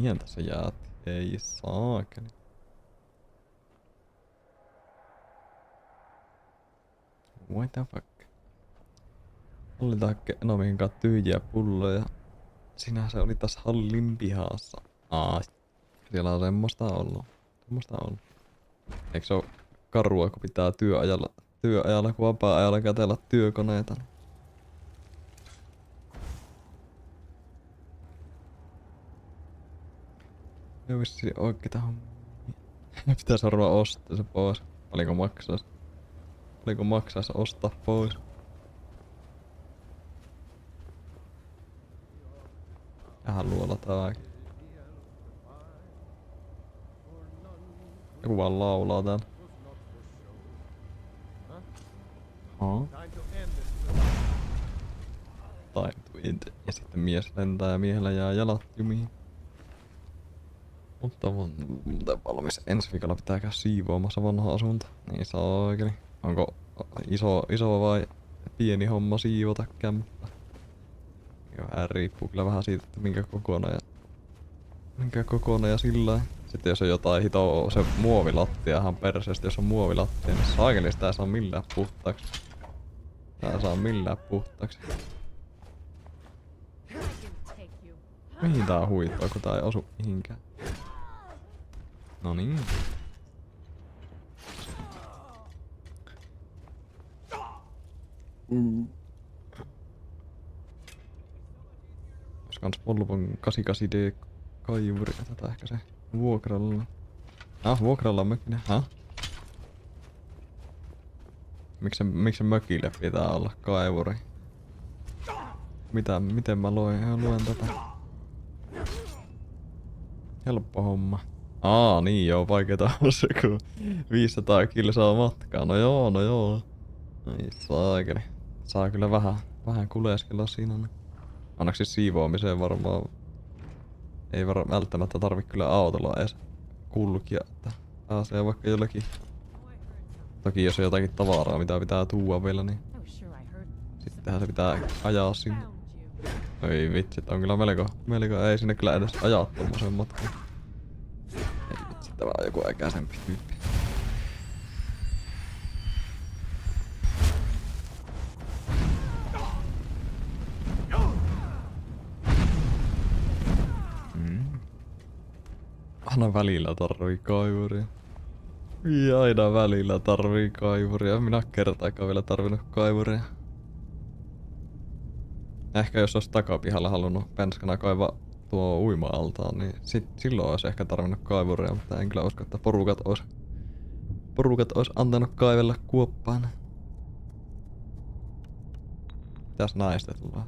Niin tässä jäät. Ei saakeli. What the fuck? Hallitaan Enomiin kanssa tyhjiä pulloja. Sinä se oli tässä hallin pihassa. Siellä on semmoista ollut. Semmoista ollut. Eikö se oo karua, kun pitää työajalla kun vapaa-ajalla katsella työkoneita? Ei vissi oikeeta hommia. Pitäis varmaan ostaa se pois. Paljonko maksais ostaa pois? Vähän luolataan. Joku vaan laulaa täällä. Time to end. Ja sitten mies lentää ja miehellä jää jalat jumiin. Mutta valmis. Ensi viikolla pitää käydä siivoamassa vanha asunto. Niin saakeli. Onko iso vai pieni homma siivota kämppä? Vähän riippuu kyllä vähän siitä, että minkä kokoinen ja sillä. Sitten jos on jotain hitoa, se muovilattiahan perseestä, jos on muovilattia, niin saakeli sitä ei saa millään puhtaaksi. Tää ei saa millään puhtaaksi. Mihin tää huitoo, kun tää ei osu mihinkään? No niin. Ois kans Volvon 88D kaivuri, tätä ehkä se vuokralla. Vuokralla on mökillä, Miksi mökille pitää olla kaivuri? Miten mä luen tätä? Helppo homma. Niin joo, vaikeeta on se kun 500 kilsaa matkaa. No joo. Ei saakeli. Saa kyllä vähän kuleskella siinä. Onneksi siis siivoamiseen varmaan ei välttämättä tarvi kyllä autolla edes kulkia, että pääsee vaikka jollakin. Toki jos on jotakin tavaraa mitä pitää tuua vielä, niin sittenhän se pitää ajaa sinne. Ei vitsi, on kyllä melko ei sinne kyllä edes ajaa tommosen matkan. Ei vitsi, tämä on joku äkäisempi tyyppi. Aina välillä tarvii kaivuria. Ja aina välillä tarvii kaivuria. Minä kertaakaan vielä tarvinnut kaivuria. Ehkä jos olisi takapihalla halunnut penskana kaivaa tuo uima-altaan, niin silloin olisi ehkä tarvinnut kaivuria, mutta en kyllä usko, että porukat ois antanut kaivella kuoppaan. Mitäs näistä tulee?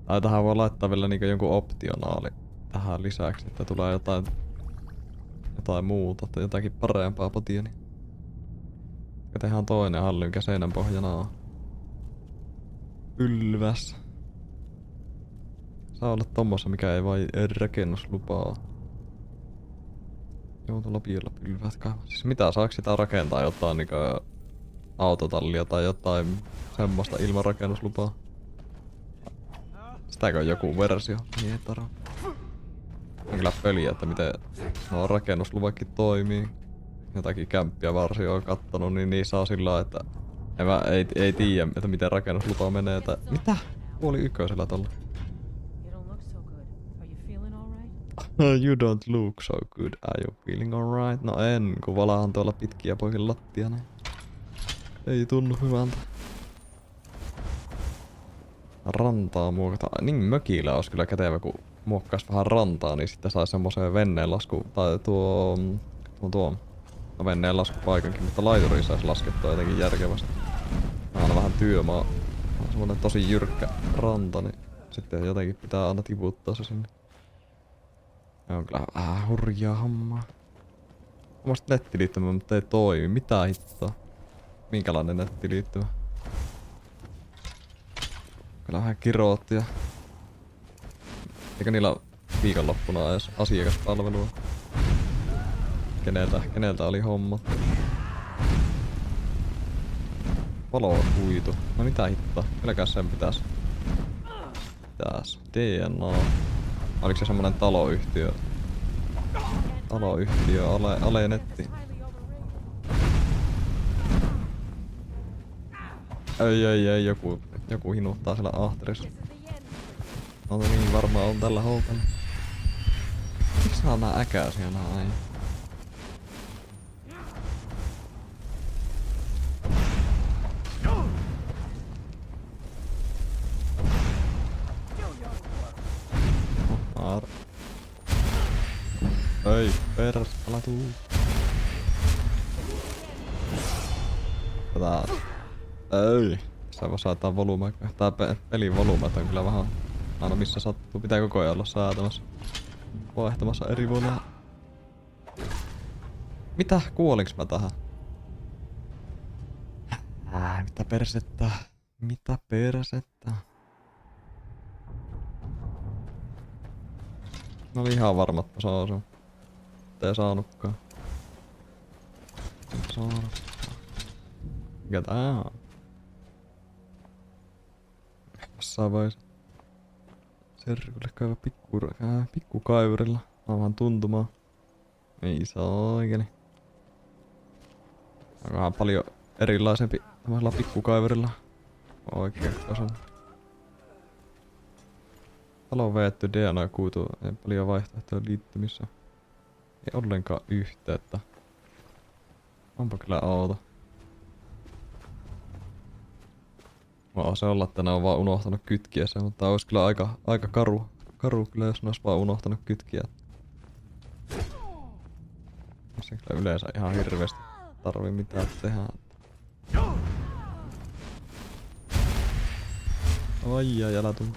Tai tähän voi laittaa vielä niinku jonkun optionaali tähän lisäksi, että tulee jotain muuta tai jotakin parempaa potia, niin tehdään toinen halli, mikä seinän pohjana on. Pylväs. Saa olla tommossa, mikä ei vai rakennuslupaa. Joo, tuolla piillä pylvät kaivaa. Siis mitä, saako sitä rakentaa jotain niinku autotallia tai jotain semmoista ilman rakennuslupaa? Sitäkö on joku versio? Niin ei tarvitse. On kyllä pöliä, että miten nuo rakennusluvakin toimii. Jotakin kämppiä varsin on kattonut, niin niissä on sillä että ei tiedä, että miten rakennuslupa menee. Mitä? Kuoli ykkösellä tolla. You don't look so good. Are you feeling alright? No en, kun valahan tuolla pitkiä poikin lattia, niin ei tunnu hyvältä. Rantaa muokata. Niin mökillä olisi kyllä kätevä, kun muokkaisi vähän rantaa, niin sitten saisi semmoisen veneenlasku, tai tuo veneen laskupaikankin, mutta laituriin saisi laskettua jotenkin järkevästi. On vähän työmaa. On semmonen tosi jyrkkä ranta, niin sitten jotenkin pitää aina tiputtaa se sinne. Ja on kyllä vähän hurjaa hommaa. Omasta nettiliittymä, mutta ei toimi. Mitä hittoa? Minkälainen nettiliittymä? Kyllä vähän kiroot ja... Eikö niillä viikonloppuna edes asiakaspalvelua? Keneltä oli homma? Valokuitu. No mitä hittoa? Kylläkään sen pitäis. DNA. Oliko se semmonen taloyhtiö? Taloyhtiö, Alenetti. Ei, joku hinuttaa siellä ahterissa. No niin, varmaan on tällä houkalla. Miksi nää on nää äkäisiä nää äijät? Ei, perus, älä tuu. Tää... Ei. Sä vaan saattaa volume. Tää pelin volumet on kyllä vähän... Aina missä sattuu. Pitää koko ajan olla säätämässä. Vaihtamassa eri volumea. Mitä? Kuolinks mä tähän? Mitä persettä? Mitä persettä? No oli ihan varma, että saa sen. Ei saanutkaan. Saanut. Mikä tää on? Jossain vaiheessa. Serkulle kaivaa pikkukaivurilla. Mä vaan tuntumaan. Ei saakeli. Onkohan paljon erilaisempi tämmöisellä pikkukaivurilla. Oikein tason. Talo on veetty DNA-kuitu. Ei paljon vaihtoehtoja liittymissä. Ei ollenkaan yhteyttä. Onpa kyllä outo. Se olla, että ne on vaan unohtanut kytkiä sen, mutta olisi kyllä aika karu kyllä, jos ne olisi vaan unohtanut kytkiä. Se kyllä yleensä ihan hirveästi tarvii mitään tehdä. Ai älä tuu.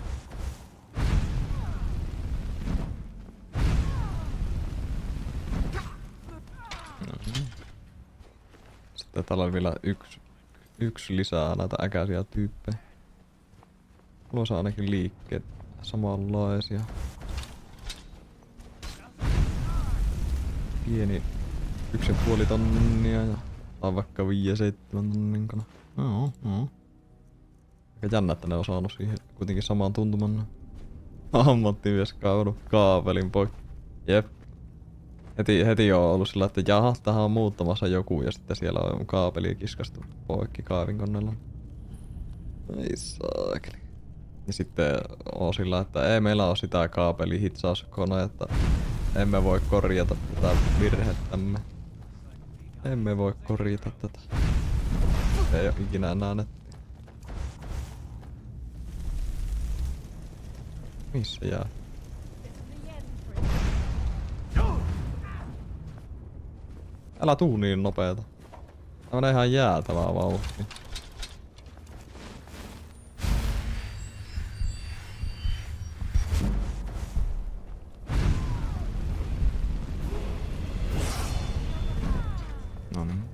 Sitten täällä on vielä yksi lisää näitä äkäisiä tyyppejä. Mulla on ainakin liikkeet samanlaisia. Pieni 1,5 tonnia ja on vaikka 5-7 tonnin kana. Joo. Aika jännä, että ne on saanut siihen kuitenkin samaan tuntuman. Ammattimies kaivannut kaapelin poikki. Jep. Heti on ollut sillä, että jaha, tähän on muuttamassa joku ja sitten siellä on kaapeli kiskastu poikki kaivinkoneella. Ei saakeli. Ja sitten on sillä, että ei meillä ole sitä kaapelihitsauskonetta. Emme voi korjata tätä virhettämme. Emme voi korjata tätä. Ei oo ikinä nähnyt. Missä jää? Älä tuu niin nopeeta. Tää menee ihan jäätävää vauhtia. Noniin.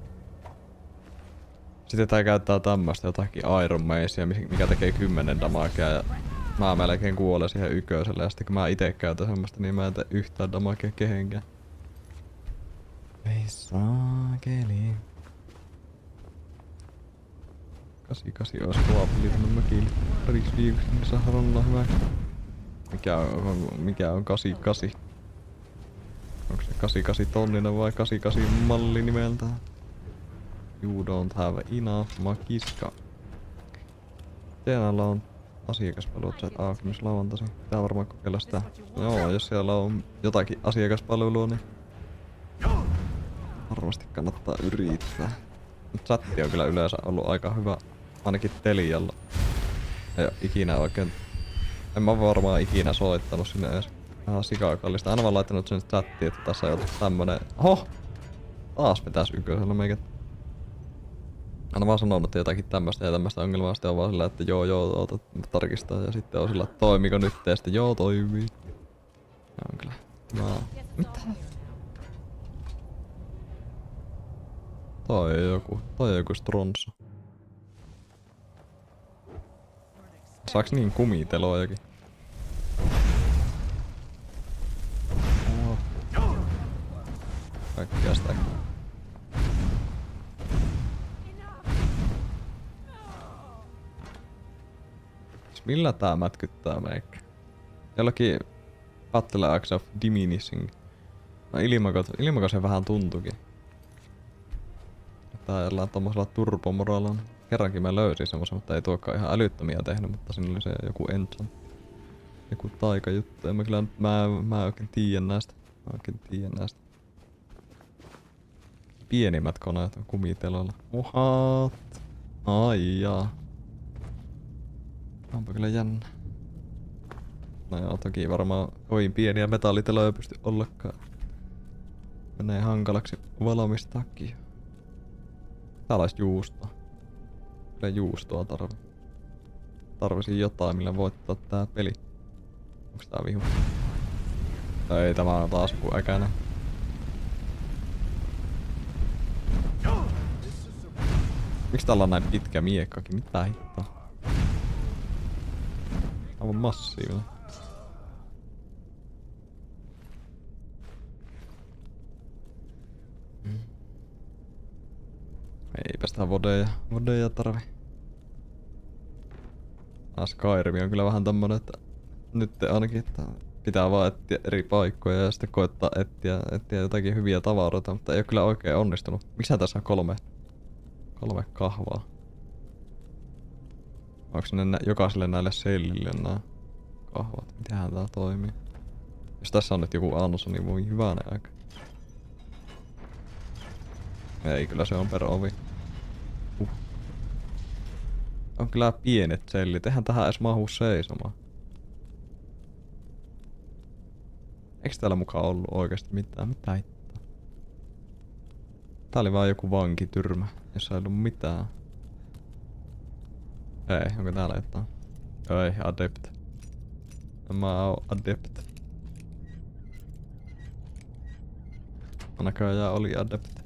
Sitten tää käyttää tämmöstä jotakin Iron Macea, mikä tekee 10 damagea ja mä melkein kuolen siihen yköiselle ja sitten kun mä ite käytän semmoista, niin mä en tee yhtään damagea kehenkään. Ei saakeli. 88 ois kuopeli tänne mökille. Pariksi viikoksi, niin saadaan olla hyvä. Mikä on 88? Onko se 88 tonninen vai 88 malli nimeltään? You don't have enough makiska. TNL on asiakaspalvelut set aukemis lauantaisin. Pitää varmaan kokeilla sitä. Joo, jos siellä on jotakin asiakaspalvelua, niin varmasti kannattaa yrittää. Chatti on kyllä yleensä ollut aika hyvä, ainakin Telialla. Ei oo ikinä oikein... En mä varmaan ikinä soittanut sinne edes. Vähän sikakallista. Aina vaan laittanut sen chattiin, että tässä on jotain tämmönen... Oho! Taas vetäis yköisellä meikä. Aina vaan sanonut jotakin tämmöstä ja tämmöstä ongelmaa. Sitten on vaan sillä, että joo, tarkistaa. Ja sitten on sillä, että toimiko nyt? Ja sitten joo, toimii. Ja on kyllä... Mitä? Toi on joku stronsa. Saaks niin kumitelojakin? Kaikkia sitä. Millä tää mätkyttää meikkä? Jollakin Battle Axe of Diminishing. No ilmakos se vähän tuntukin. Täällä tommosella turbomoralla. Kerrankin mä löysin semmosen, mutta ei tuokaan ihan älyttömiä tehnyt, mutta siinä oli se joku enchant. Joku taikajuttu. En mä kyllä mä oikein tiedä näistä. Pienimmät koneet on kumiteloilla. Uhat. Ai jaa. Onpa kyllä jännä. No joo, toki varmaan kovin pieniä metalliteloja pysty ollakaan. Menee hankalaksi valmistaakin. Täällä olisi juustoa. Kyllä juustoa tarvisin jotain, millä voittaa tää peli. Onks tää vihu? Ei, tämä on taas joku äkäinen. Miks täällä on näin pitkä miekkakin? Mitä hittoa? Aivan massiivinen. Eipä sitä vodeja tarvi. Skyrim on kyllä vähän tämmönen, että nyt ainakin että pitää vaan etsiä eri paikkoja ja sitten koettaa etsiä jotakin hyviä tavaroita, mutta ei oo kyllä oikein onnistunut. Miksä tässä on kolme kahvaa? Onks ne jokaiselle näille sellille nää kahvat? Mitähän tää toimii? Jos tässä on nyt joku annos, niin voi hyvänen aika. Ei, kyllä se on per ovi. On kyllä pienet sellit, eihän tähän edes mahu seisomaan. Eiks täällä mukaan ollut oikeesti mitään? Mitä hittoa? Tää oli vaan joku vankityrmä, jossa ei ollut mitään. Ei, onko täällä jotain? Ei, adept. Mä oon adept. Näköjään oli adept.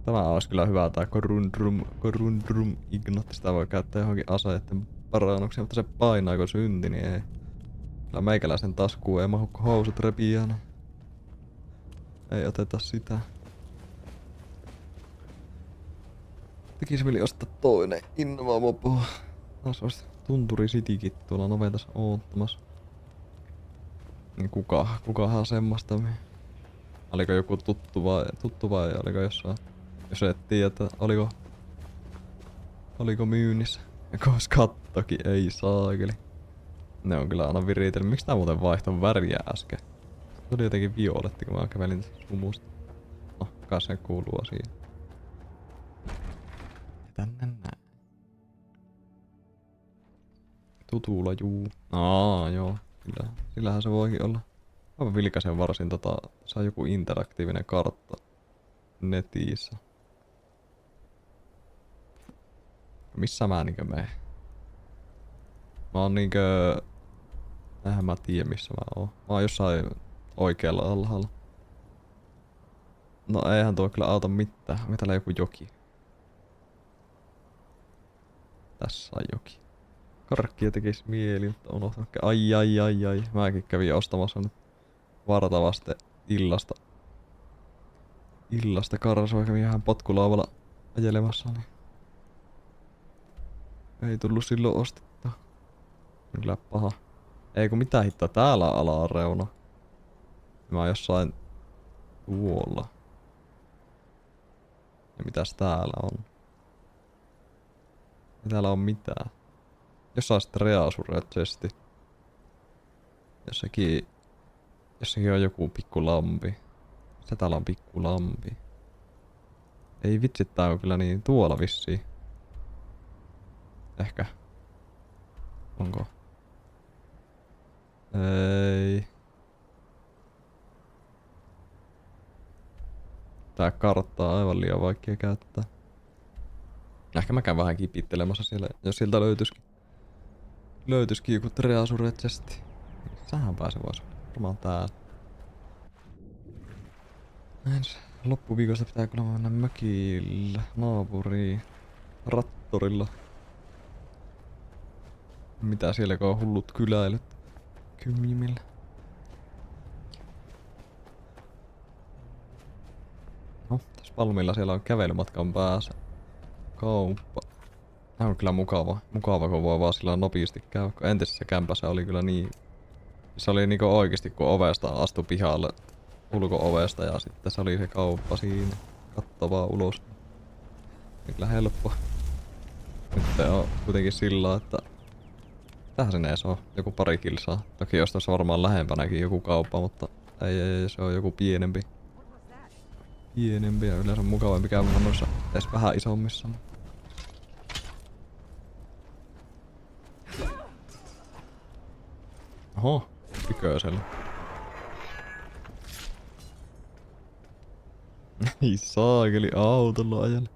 Tämä olisi kyllä hyvä tää Corundrum Ignat. Sitä voi käyttää johonkin aseiden parannukseen, mutta se painaa kun synti, niin ei. Kyllä meikäläisen taskuun ei mahu housut repiään. Ei oteta sitä. Tekis mieli ostaa toinen Innova Mopo. Taas olisi Tunturi Citykin tuolla navetassa oottamassa. Niin kukahan semmoista. Oliko joku tuttu vai oliko jossain? Jos et tiedä, että oliko myynnissä. Ja koska kattokin ei saakeli. Ne on kyllä aina viritellyt. Miksi tää muuten vaihtoi väriä äsken? Se oli jotenkin violetti, kun mä kävelin sumusta. No, kai se kuuluu asiaan. Tänne näin. Tutulla juu. Joo. Kyllä. Sillähän se voikin olla. Mä vilkaisen varsin saa joku interaktiivinen kartta netissä. Missä mä niinkö menen? Mä oon niinkö... Eihän mä tiedä missä mä oon. Mä oon jossain oikealla alhaalla. No eihän tuo kyllä auta mitään. Onko täällä joku joki? Tässä on joki. Karkkia tekis mieli, mutta unohtanut. Ai. Mäkin kävin ostamassa nyt vartavasti illasta karsua. Kävin ihan potkulaavalla ajelemassa, niin ei tullut silloin ostettua. Kyllä paha. Ei kun mitä hittoa, täällä on alareuna. Mä oon jossain tuolla. Ja mitäs täällä on? Ei täällä on mitään. Jossain sitten reasuretsesti. Jossakin on joku pikkulampi. Se täällä on pikkulampi. Ei vitsi, tää on kyllä niin tuolla vissiin. Ehkä. Onko? Ei. Tää kartta on aivan liian vaikea käyttää. Ehkä mä käyn vähän kipittelemässä siellä, jos sieltä löytyisikin joku Treasure-chesti. Sähän pääse vois varmaan täällä. Ensi loppuviikosta pitää kyllä mennä mökillä, naapuriin, rattorilla. Mitä siellä on hullut kyläilyt kymimillä. No, tässä Palmilla siellä on kävelymatkan päässä kauppa. Tää on kyllä mukava kun voi vaan sillä nopeasti käydä. Entisessä kämpässä oli kyllä niin... Se oli niinku oikeesti kun ovesta astui pihalle ulko-ovesta ja sitten se oli se kauppa siinä. Katso vaan ulos. Niin kyllä helppo. Nyt on kuitenkin sillä, että tähän sinne edes on joku pari kilsaa. Toki jos tässä varmaan lähempänäkin joku kauppa, mutta ei, se on joku pienempi. Pienempi ja yleensä mukavampi käydä noissa edes vähän isommissa. Oho, tyköisellä. Ei saakeli autolla ajalla.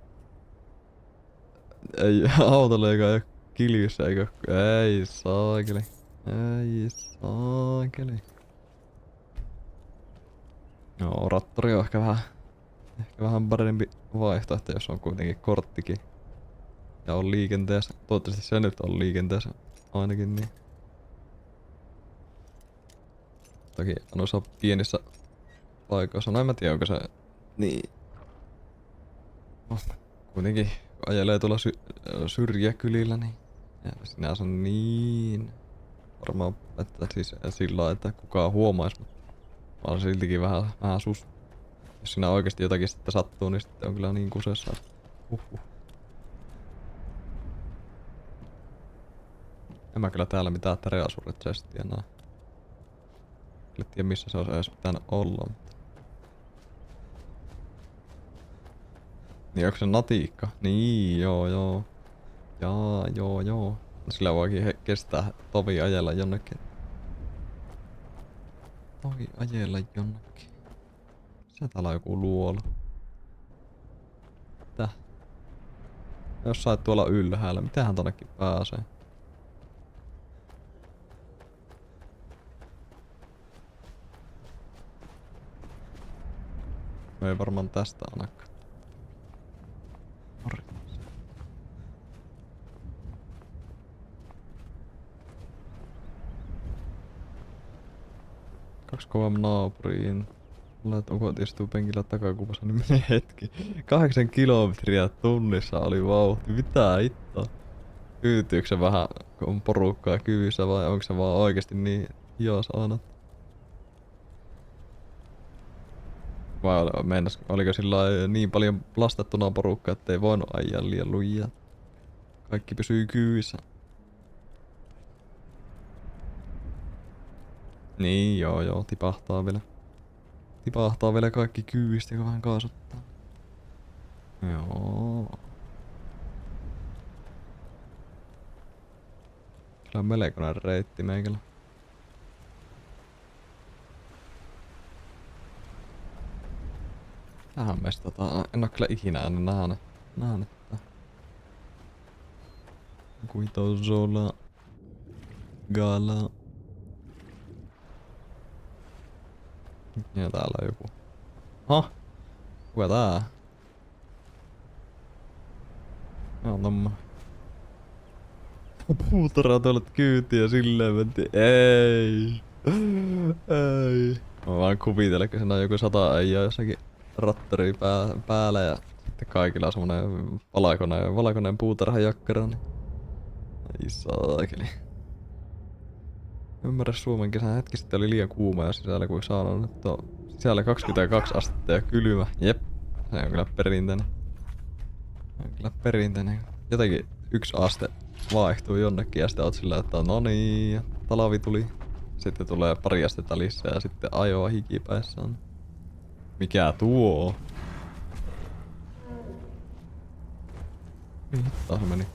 Ei autolla eikä ole kiljussa eikä... Ei saakeli. Ei saakeli. Joo, rattori on ehkä vähän parempi vaihtoehto, jos on kuitenkin korttikin. Ja on liikenteessä. Toivottavasti se nyt on liikenteessä ainakin niin. Toki noissa pienissä paikoissa, no en mä tiedä onko se niin. No, kuitenkin kun ajelee tuolla syrjäkylillä niin ja sinänsä niin varmaan että siis sillä lailla, että kukaan huomaisi, mutta vaan siltikin vähän jos siinä oikeesti jotakin sitten sattuu, niin sitten on kyllä niin kusessa. En mä kyllä täällä mitään Treasure-chestiä näe. En tiedä missä se olisi edes pitänyt olla, mutta... Niin onko se natiikka? Niin, joo. Joo. Sillä voikin kestää tovi ajella jonnekin. Se täällä on joku luola. Täh? Jossain tuolla ylhäällä, mitähän tonnekin pääsee? Ei varmaan tästä ainakaan. Kaksi kovaa naapuriin. Olet ukot istuu penkillä takakuvassa, niin menee hetki. 8 kilometriä tunnissa oli vauhti. Mitä hittoa? Yytyykö se vähän, kun on porukkaa kyvyssä vai onko se vaan oikeesti niin hios aina? Vai oliko sillä niin paljon lastattuna porukkaa, ettei voinut ajaa liian lujaa? Kaikki pysyy kyvissä. Niin joo, tipahtaa vielä. Tipahtaa vielä kaikki kyvistä, kun vähän kaasuttaa. Joo. Kyllä on melkoinen reitti meikällä. Tähän mestataan. En oo kyllä ikinä nähnyt. Kuitozola. Gala. Ja täällä on joku. Hah? Kuka tää? Nää on tommonen. Puutara tuolla kyytiä silleen mentiin. Ei. Mä vaan kuvitelen, kun siinä on joku 100 äijää jossakin ratteri päällä ja sitten kaikilla on semmonen valkoinen puutarhajakkara. Niin... Ei saakeli. Ymmärrä Suomen kesän hetki sitten oli liian kuuma ja sisällä kuin saanut nyt on sisällä 22 astetta ja kylmä. Jep. Se on kyllä perinteinen. Jotenkin 1 aste vaihtuu jonnekin ja sitten oot sillä, että no niin, ja talvi tuli. Sitten tulee pari astetta lisää ja sitten ajoa hikipäissään. Mikä tuo? Hittaa se meni.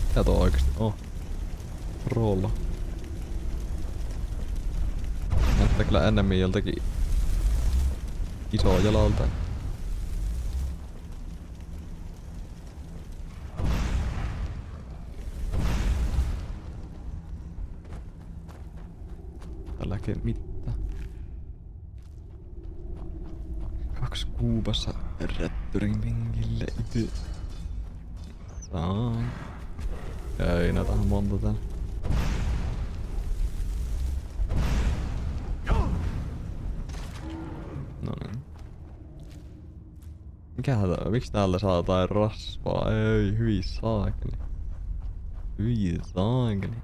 Mikä tuo oikeesti on? Rolla. Näyttää kyllä ennemmin joltakin iso jalalta. Tälläkin mitään. 2 kuupassa rättyrin vinkille ity. Saan. Ei näitä on monta täällä. No niin. Miksi täältä saa jotain rasvaa? Ei, hyi saakeli. Hyi saakeli.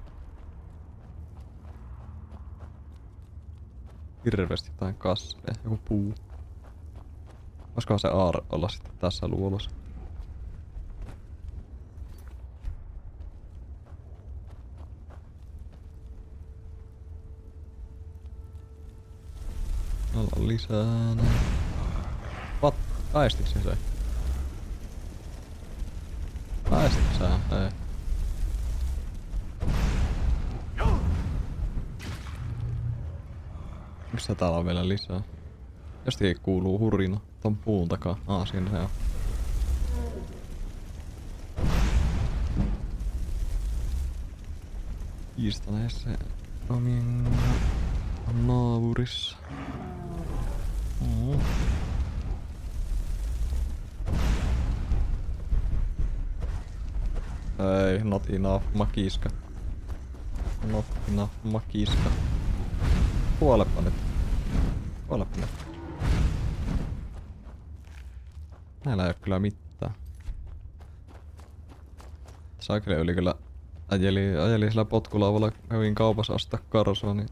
Hirveesti jotain kasveja, joku puu. Olisikohan se aar olla sitten tässä luolossa? Täällä on lisää näin. What? Päästikö se? Päästikö sä? Ei. Missä täällä on vielä lisää? Jostakin kuuluu hurina ton puun takaa. Siinä se on. Kiistaneessa omien naapurissa. Ei, not enough makiska. Not enough makiska. Kuolepa nyt. Kuolepa nyt. Näillä ei oo kyllä mitään. Saakeli oli kyllä ajeli sillä potkulaavalla, kävin kaupassa ostaa karsua, niin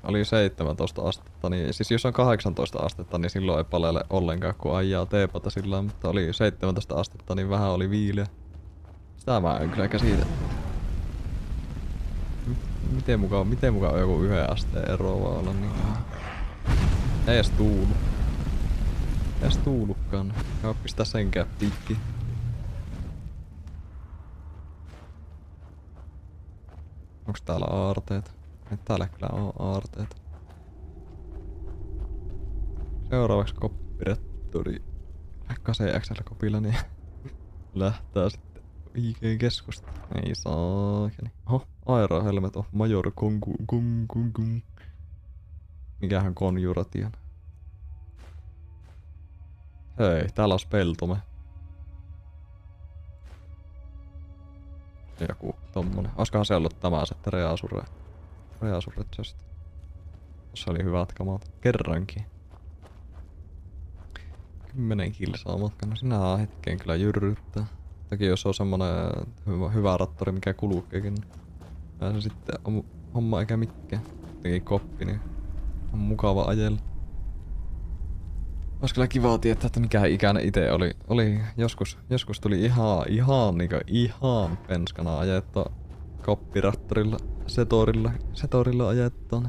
oli 17 astetta, niin siis jos on 18 astetta, niin silloin ei palele ollenkaan, kun ajaa teepata sillä, mutta oli 17 astetta, niin vähän oli viileä. Sitä mä en kyllä käsitä. Miten mukaan joku 1 asteen ero vaan olla niin? Ei edes tuulu. Ei edes tuulukaan. Joo, pistää senkään pikki. Onks täällä aarteita? Ei täällä kyllä oo aarteita. Seuraavaksi koppirettori. Vaikka CXL-kopilla, niin lähtää sitten IGn keskusta. Ei saakeli. Oho, aerohelmet on Major Kung. Mikähän konjuration? Hei, täällä on Speltome. Joku tommonen. Oiskohan se ollut tämä se, että Reasure Chest. Tossa oli hyvät kamat. Kerrankin. 10 kilsaa matka. No sinä hetkeen kyllä jyrryttää. Toki jos on semmonen hyvä rattori, mikä kuluukin, niin se sitten on homma eikä mikään. Jotenkin koppi, niin on mukava ajella. Ois kyllä kivaa tietää, että mikä ikäinen ite oli joskus tuli ihan penskana ajettua koppirattorilla, setorilla ajettua.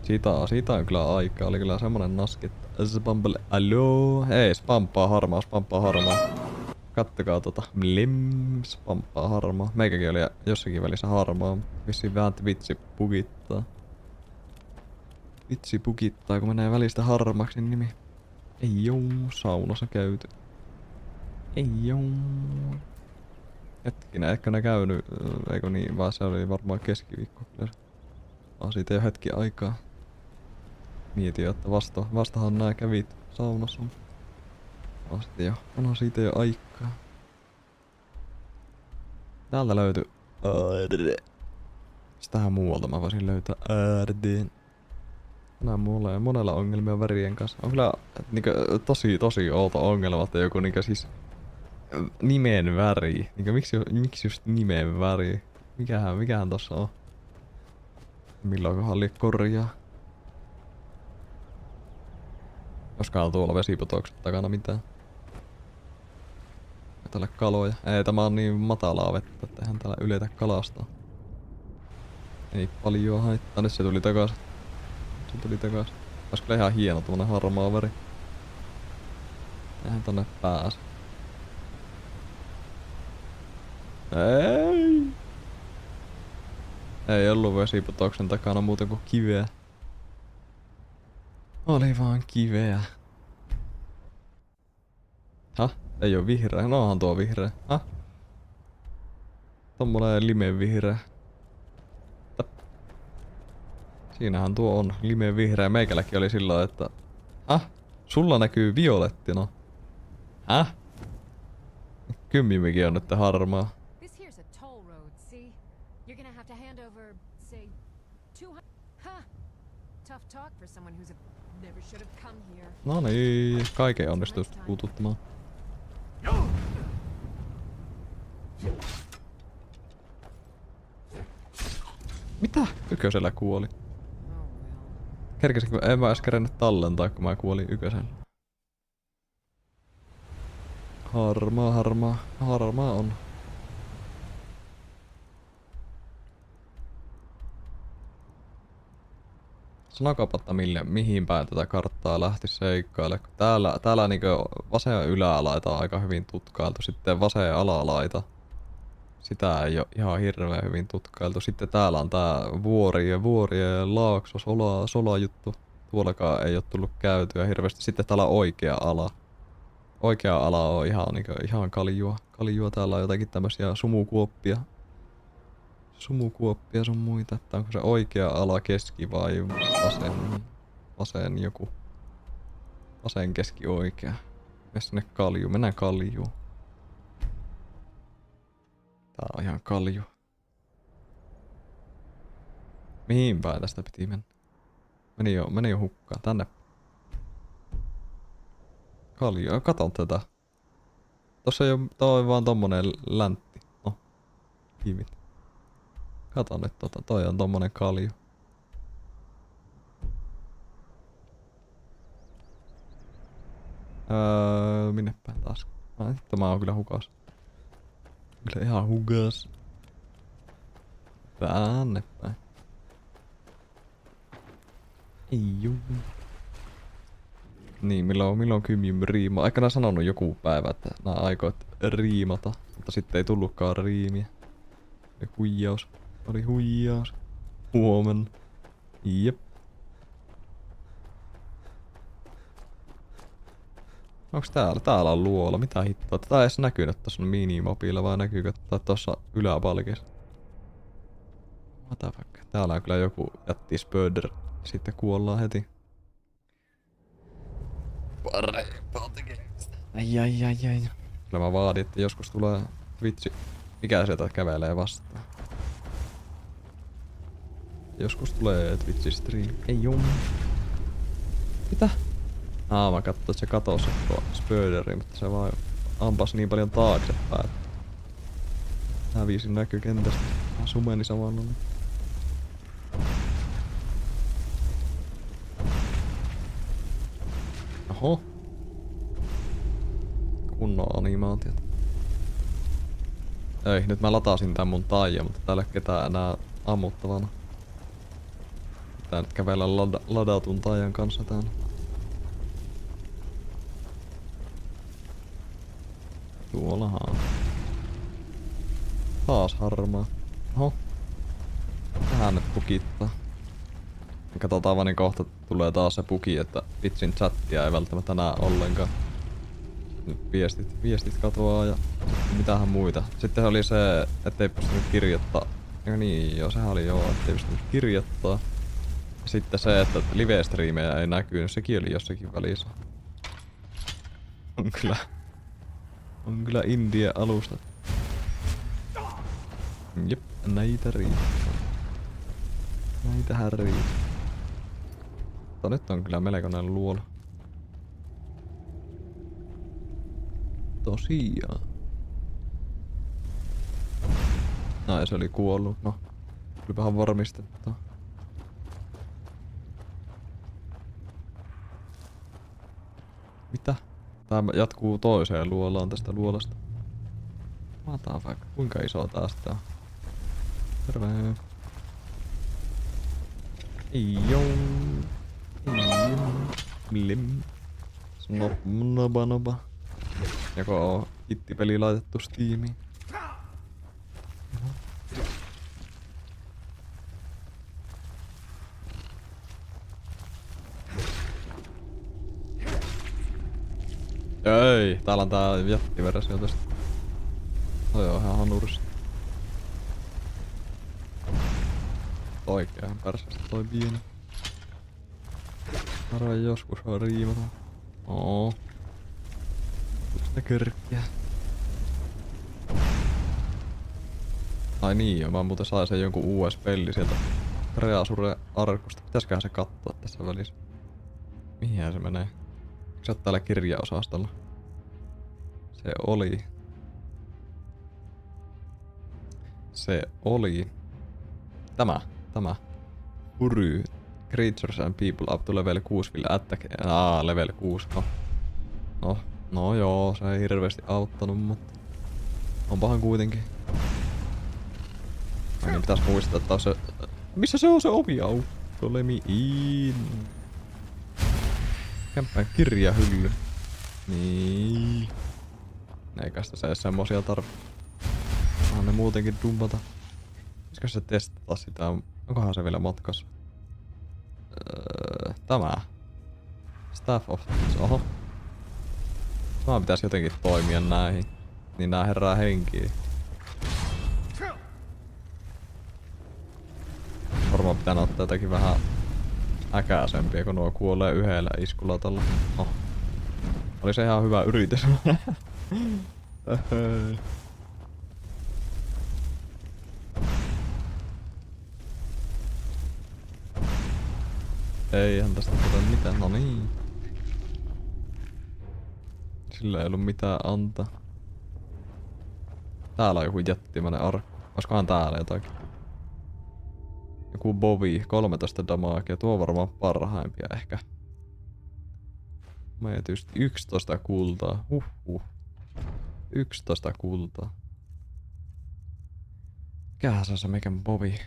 Siitä on kyllä aikaa, oli kyllä semmonen naski, että spampele, aloo, ei spampaa harmaa. Kattokaa spampaa harmaa. Meikäkin oli jossakin välissä harmaa, vissiin vähän vitsi pukittaa, kun menee välistä harmaksi nimi. Ei joo, saunassa käyty. Ei joo. Hetkinen, ehkä ne käynyt, eikö niin, vaan se oli varmaan keskiviikko. Siitä ei ole hetki aikaa. Mietin, että vastahan nää kävit saunassa. Onhan siitä jo aikaa. Täältä löytyi Sitähän muualta mä voisin löytää ARDn. Mulla on monella ongelmia värien kanssa. On kyllä niinkö tosi outo ongelma, että joku niinkö siis nimen väri. Niinkö miksi just nimen väri? Mikähän tossa on? Milloinkohan liian korjaa? Joskaan tuolla vesiputokset takana mitään. Tällä kaloja. Ei, tämä on niin matalaa vettä, että eihän täällä yletä kalastaa. Ei paljon haittaa. Nyt se tuli takaisin. Ois kyllä ihan hieno tommonen harmaa väri. Eihän tonne pääse. Ei ollut vesiputoksen takana muuten kuin kiveä. Oli vaan kiveä. Ei oo vihreä. No onhan tuo vihreä. Tommonen limevihreä. Siinähän tuo on limevihreä. Meikälläkin oli sillä että... Sulla näkyy violettina. Kymmimikin on nyt harmaa. No niin, kaiken onnistuu puututtamaan. Mitä? Ykösellä kuoli. Kerkesinkö? En mä edes kerennyt tallentaa, kun mä kuolin ykösellä. Harmaa on. Sanokapatta mihin päin tätä karttaa lähti seikkaille. Täällä niinkö vasen ylälaita on aika hyvin tutkailtu. Sitten vasen alalaita. Sitä ei oo ihan hirveän hyvin tutkailtu. Sitten täällä on tää vuorien ja laakso, sola juttu. Tuollakaan ei oo tullut käytyä hirveästi. Sitten täällä on oikea ala. Oikea ala on ihan kaljua. Täällä on jotakin tämmösiä sumukuoppia. Sumukuoppia sun muita. Että onko se oikea ala keski vai vasen joku. Vasen keski oikea. Mene sinne kalju. Mennään kaljuun. Tää on ihan kalju. Mihin päin tästä piti mennä? Meni jo hukkaan. Tänne. Kalju. Katon tätä. Tossa ei oo, toi vaan tommonen läntti. No. Kiimit. Kato nyt toi on tommonen kalju. Minne päin taas? Tämä on kyllä hukas. Kyllä ihan hukas. Tänne päin. Ei juu. Niin, milloin Kymium riima? Aikanaan sanonut joku päivä, että nää aikoit riimata, mutta sitten ei tullutkaan riimiä. Oli huijaus. Huomenna. Jep. Onks täällä? Täällä on luola. Mitä hittoa? Tätä ei edes näkynyt tossa minimapilla, vai näkyykö tossa yläpalkissa? What the fuck? Täällä on kyllä joku jätti spöder. Sitten kuollaan heti. Parempaa tekemistä. Ai. Kyllä mä vaadin, että joskus tulee Twitchi. Mikä sieltä kävelee vastaan? Joskus tulee Twitchi stream. Ei juu. Mitä? Mä katsoin, että se katosi tuo spöderi, mutta se vaan ampas niin paljon taaksepäin. Hävisi näkökentästä. Mä sumeni samalla. Oho. Kunnon animaatiot. Ei, nyt mä latasin tän mun taija, mutta täällä ei ketään enää ammuttavana. Pitää nyt kävellä ladatun taijan kanssa täällä. Tuollahan. Taas harmaa. Oho. Tähän nyt pukittaa. Ja katsotaan vaan, niin kohta tulee taas se puki, että Twitchin chattia ei välttämättä näe ollenkaan. Nyt viestit katoaa ja sitten mitähän muita. Sitten oli se, ettei pystynyt kirjoittaa. Ja niin, joo, sehän oli joo, ettei pystynyt kirjoittaa. Ja sitten se, että live-striimejä ei näkynyt, sekin oli jossakin välissä. On kyllä indie alusta. Jep, näitä riittää. Näitähän riittää. Mutta nyt on kyllä melkoinen luola. Tosiaan. Ai, se oli kuollut. No, tulipahan varmistettua. Mitä? Tää jatkuu toiseen luolaan tästä luolasta. Mataa vaikka. Kuinka iso taas tää on? Terve. Joo. Lim. Noba. Joko on hittipeli laitettu Steamiin? Ei, täällä on tää jättiversio tästä. Toi on ihan hanurissa. Oikeahan pärsästä toi pieni. Arvoin joskus on riimata. Oo. Sitä körkkiä. Ai niin, mä muuten sain sen jonkun US-pelli sieltä Reasure-arkusta. Pitäisköhän se katsoa tässä välissä? Mihin se menee? Sä oot täällä kirjaosastolla. Se oli. Se oli. Tämä. Ury. Creatures and people up to level 6 will attack. Level 6. No joo, se ei hirveesti auttanut, mutta onpahan kuitenkin. Niin pitäis muistaa, että se... Missä se on se ovi aukko? Let me in. Kämppään kirjahylly. Niin. Eikä sitä se semmosia tarvi. Onhan ne muutenkin dumpata. Pitäisikö se testata sitä? Onkohan se vielä matkassa? Tämä. Staff of... Oho. Tämä pitäisi jotenkin toimia näihin. Niin nää herää henkiin. Varmaan pitää ottaa jotakin vähän äkäisempiä, kun nuo kuolee yhdellä iskulla tällä. Oh. Oli se ihan hyvä yritys. Eihän tästä tule mitään, no niin. Sillä ei ollut mitään antaa. Täällä on joku jättimäinen arkku. Oiskohan täällä jotakin? Joku bovi, 13 damagea. Tuo on varmaan parhaimpia ehkä. Mä tietysti 11 kultaa. 11 kultaa. Mikähän se on se meikän bovi?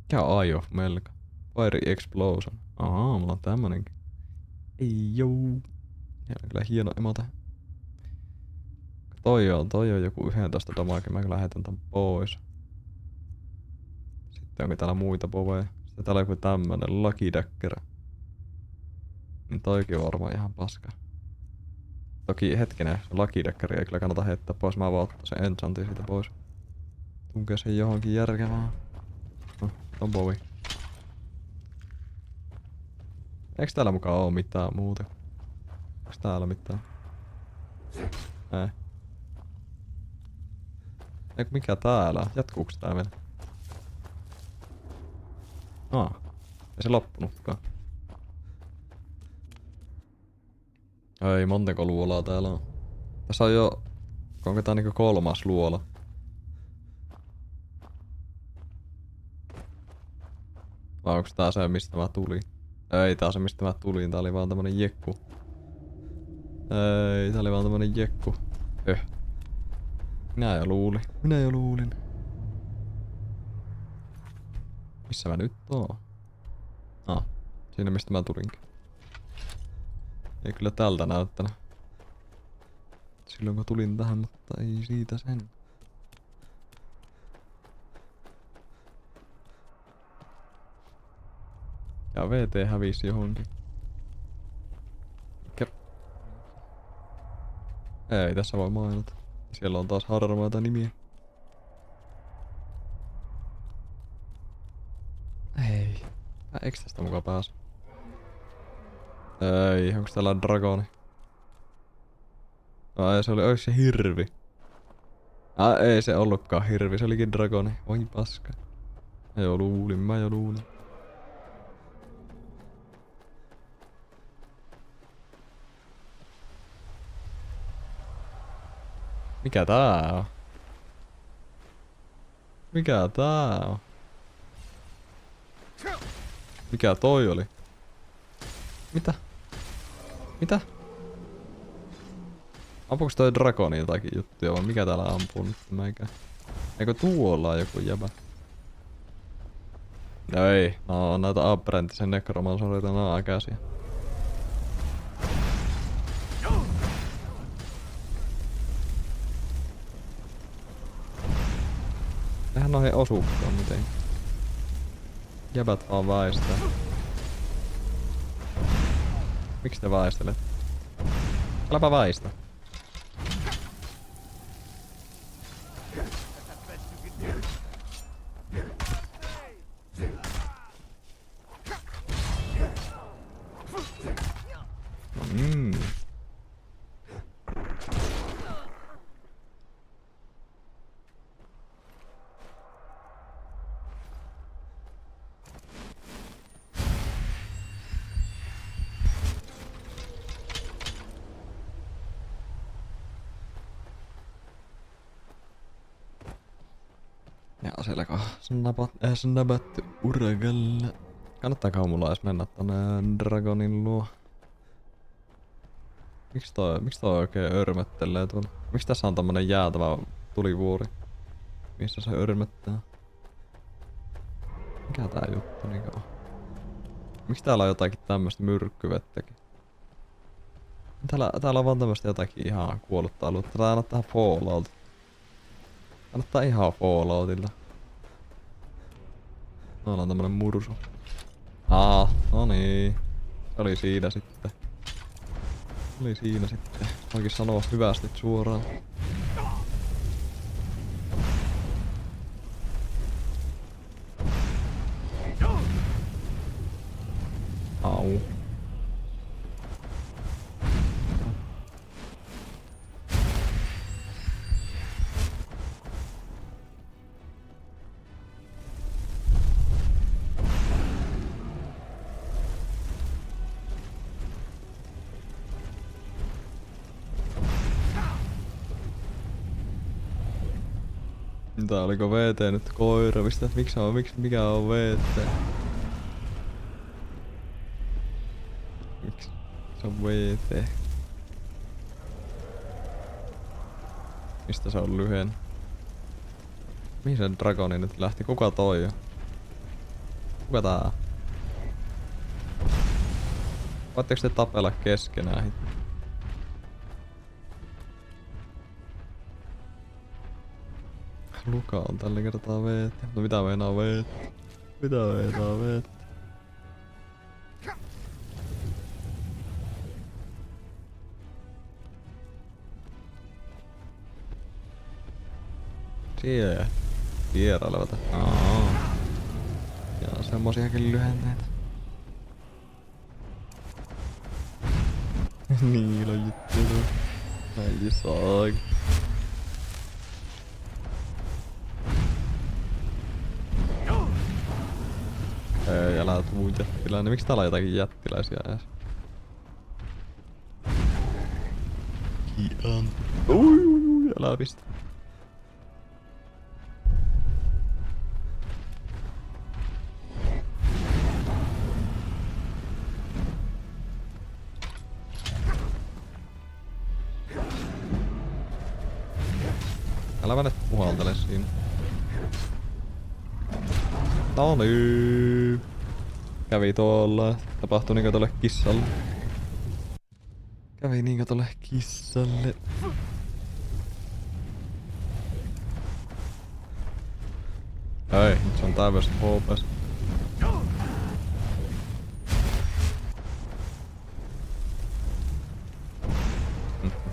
Mikä on Eye of Melka? Fire Explosion. Ahaa, mulla on tämmönenkin. Ei joo. Ja on kyllä hieno emota. Toi on joku 11 damage. Mä kyllä lähetän tän pois. Sitten onko täällä muita boveja? Sitten täällä on joku tämmönen Lucky Dagger. Niin toikin on varmaan ihan paska. Toki hetkinen, se Lucky Dagger ei kyllä kannata heittää pois. Mä vaan ottaa sen enchantin siitä pois. Tunkee sen johonkin järkevään. No, on bovi. Eiks täällä mukaan oo mitään muuta? Eiks täällä mitään? Ei. Eiku mikä täällä? Jatkuuks tää vielä? Ei se loppunutkaan. Ei montako luolaa täällä on. Tässä on jo... Onko tää niinku 3. luola? Vai onks tää se mistä mä tulin? Ei tää se mistä mä tulin, tää oli vaan tämmönen jekku. Ei, tää oli vaan tämmönen jekku. Minä jo luulin. Missä mä nyt oon? Siinä mistä mä tulinkin. Ei kyllä tältä näyttänyt. Silloin kun tulin tähän, mutta ei siitä sen. Ja VT hävisi johonkin. Ei tässä voi mainita. Siellä on taas harmaita nimiä. Ei. Eiks tästä mukaan pääse? Ei, onks täällä dragoni? Ai se oli, oiks se hirvi? Ei se ollutkaan hirvi, se olikin dragoni. Oi paska. Mä jo luulin. Mikä tää on? Mikä toi oli? Mitä? Ampuuks toi dragoni jotakin juttuja vai mikä täällä ampuu nyt mäikään? Eikö tuolla on joku jäbä? No ei, no näitä Apprentice Necromancereita, nää on äkäisiä. Eihän noihin osuukaan mitenkään. Jäbät vaan väistää. Miksi te väistelet? Äläpä väistä. Ja selkä snabattu uragalla. Kannattaako mulla edes mennä tonne Dragonin luo? Miks toi oikein örmöttelee tuolla? Miks tässä on tommonen jäätävä tulivuori? Missä se örmöttää? Mikä tää juttu niinkö on? Miks täällä on jotakin tämmöstä myrkkyvettäkin? Täällä on vaan tämmöstä jotakin ihan kuollutta aluetta. Tää kannattaa Fallout. Kannattaa ihan Falloutilta. Täällä on tämmönen mursu. No niin. Se oli siinä sitten. Voikin sanoa hyvästi suoraan. Au. Tää oliko VT nyt koira? Mikä on VT? Miksi se on VT? Mistä se on lyhen? Mihin se Dragoni nyt lähti? Kuka toi on? Kuka tää? Voitteko te tapella keskenään? Luka on tällä kertaa VT. No mitä meinaa VT? Siellä. Vierailevat. Ja semmosiakin lyhenteitä. Niillä on juttuja. Ai saak. Ei, älä tuu jättiläinen. Miksi täällä on jotakin jättiläisiä edes? Kian. Ui, älä pistä. Älä mene puhaltele siinä. No niin. Kävi tuolla. Tapahtui niinkö tolle kissalle. Hei, nyt se on täydessä HP:ssä.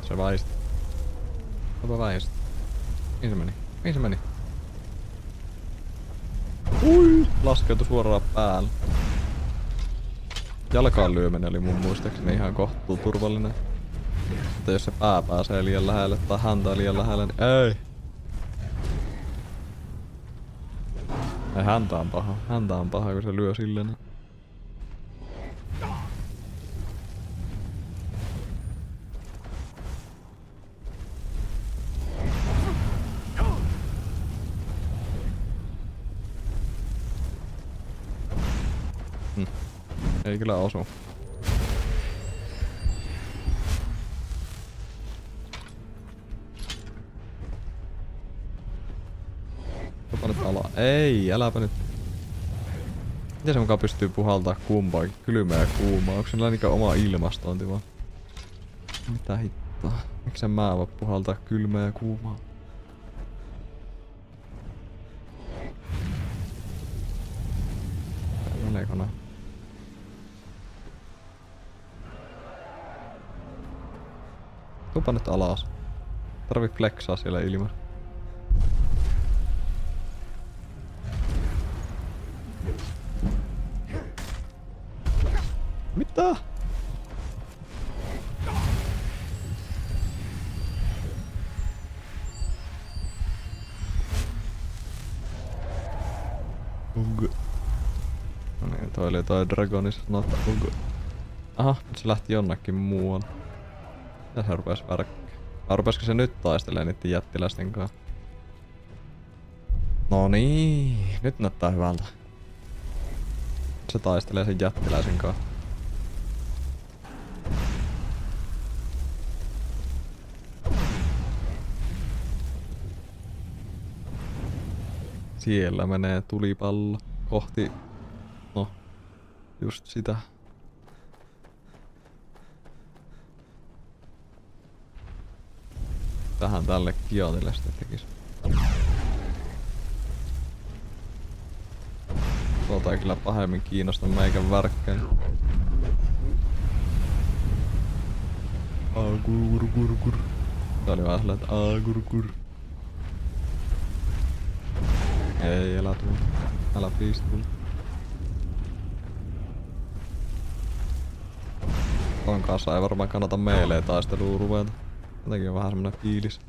Se väisti. Onpa väisti. Mihin se meni? Ui! Laskeutui suoraan päälle. Jalkaan lyöminen oli mun muistaakseni ihan kohtuu turvallinen. Mutta jos se pää pääsee liian lähelle tai häntä liian lähelle, niin ei! Ei, häntä on paha kun se lyö silleen. Ei kyllä osu. Ota nyt ala. Ei, äläpä nyt. Miten se mukaan pystyy puhaltaa kumpaakin? Kylmää ja kuumaa. Onko sillä niinkään oma ilmastointi vaan? Mitä hittoa? Miksen mä voi puhaltaa kylmää ja kuumaa? Meneekö näin? Tuupa nyt alas. Tarvii flexaa siellä ilmassa. Mitä? Ugh. No niin, toi oli toi Dragonis sanoo, että ugh. Aha, nyt se lähti jonnekin muualle. Ja se rupes värkkää. Vai rupesko se nyt taistelee niitten jättiläisten kanssa? No niin, nyt näyttää hyvältä. Se taistelee sen jättiläisen kanssa. Siellä menee tulipallo kohti, no, just sitä. Tähän tälle kiatille sitä tekis. Tuota ei kyllä pahemmin kiinnosta meikän värkkejä. Aakurkurkur. Tää oli vähän sellainen, että aakurkur. Ei, älä tuu. Älä please tuu. Ton kanssa ei varmaan kannata melee taistelua ruveta. Jotenkin on vähän semmonen fiilis.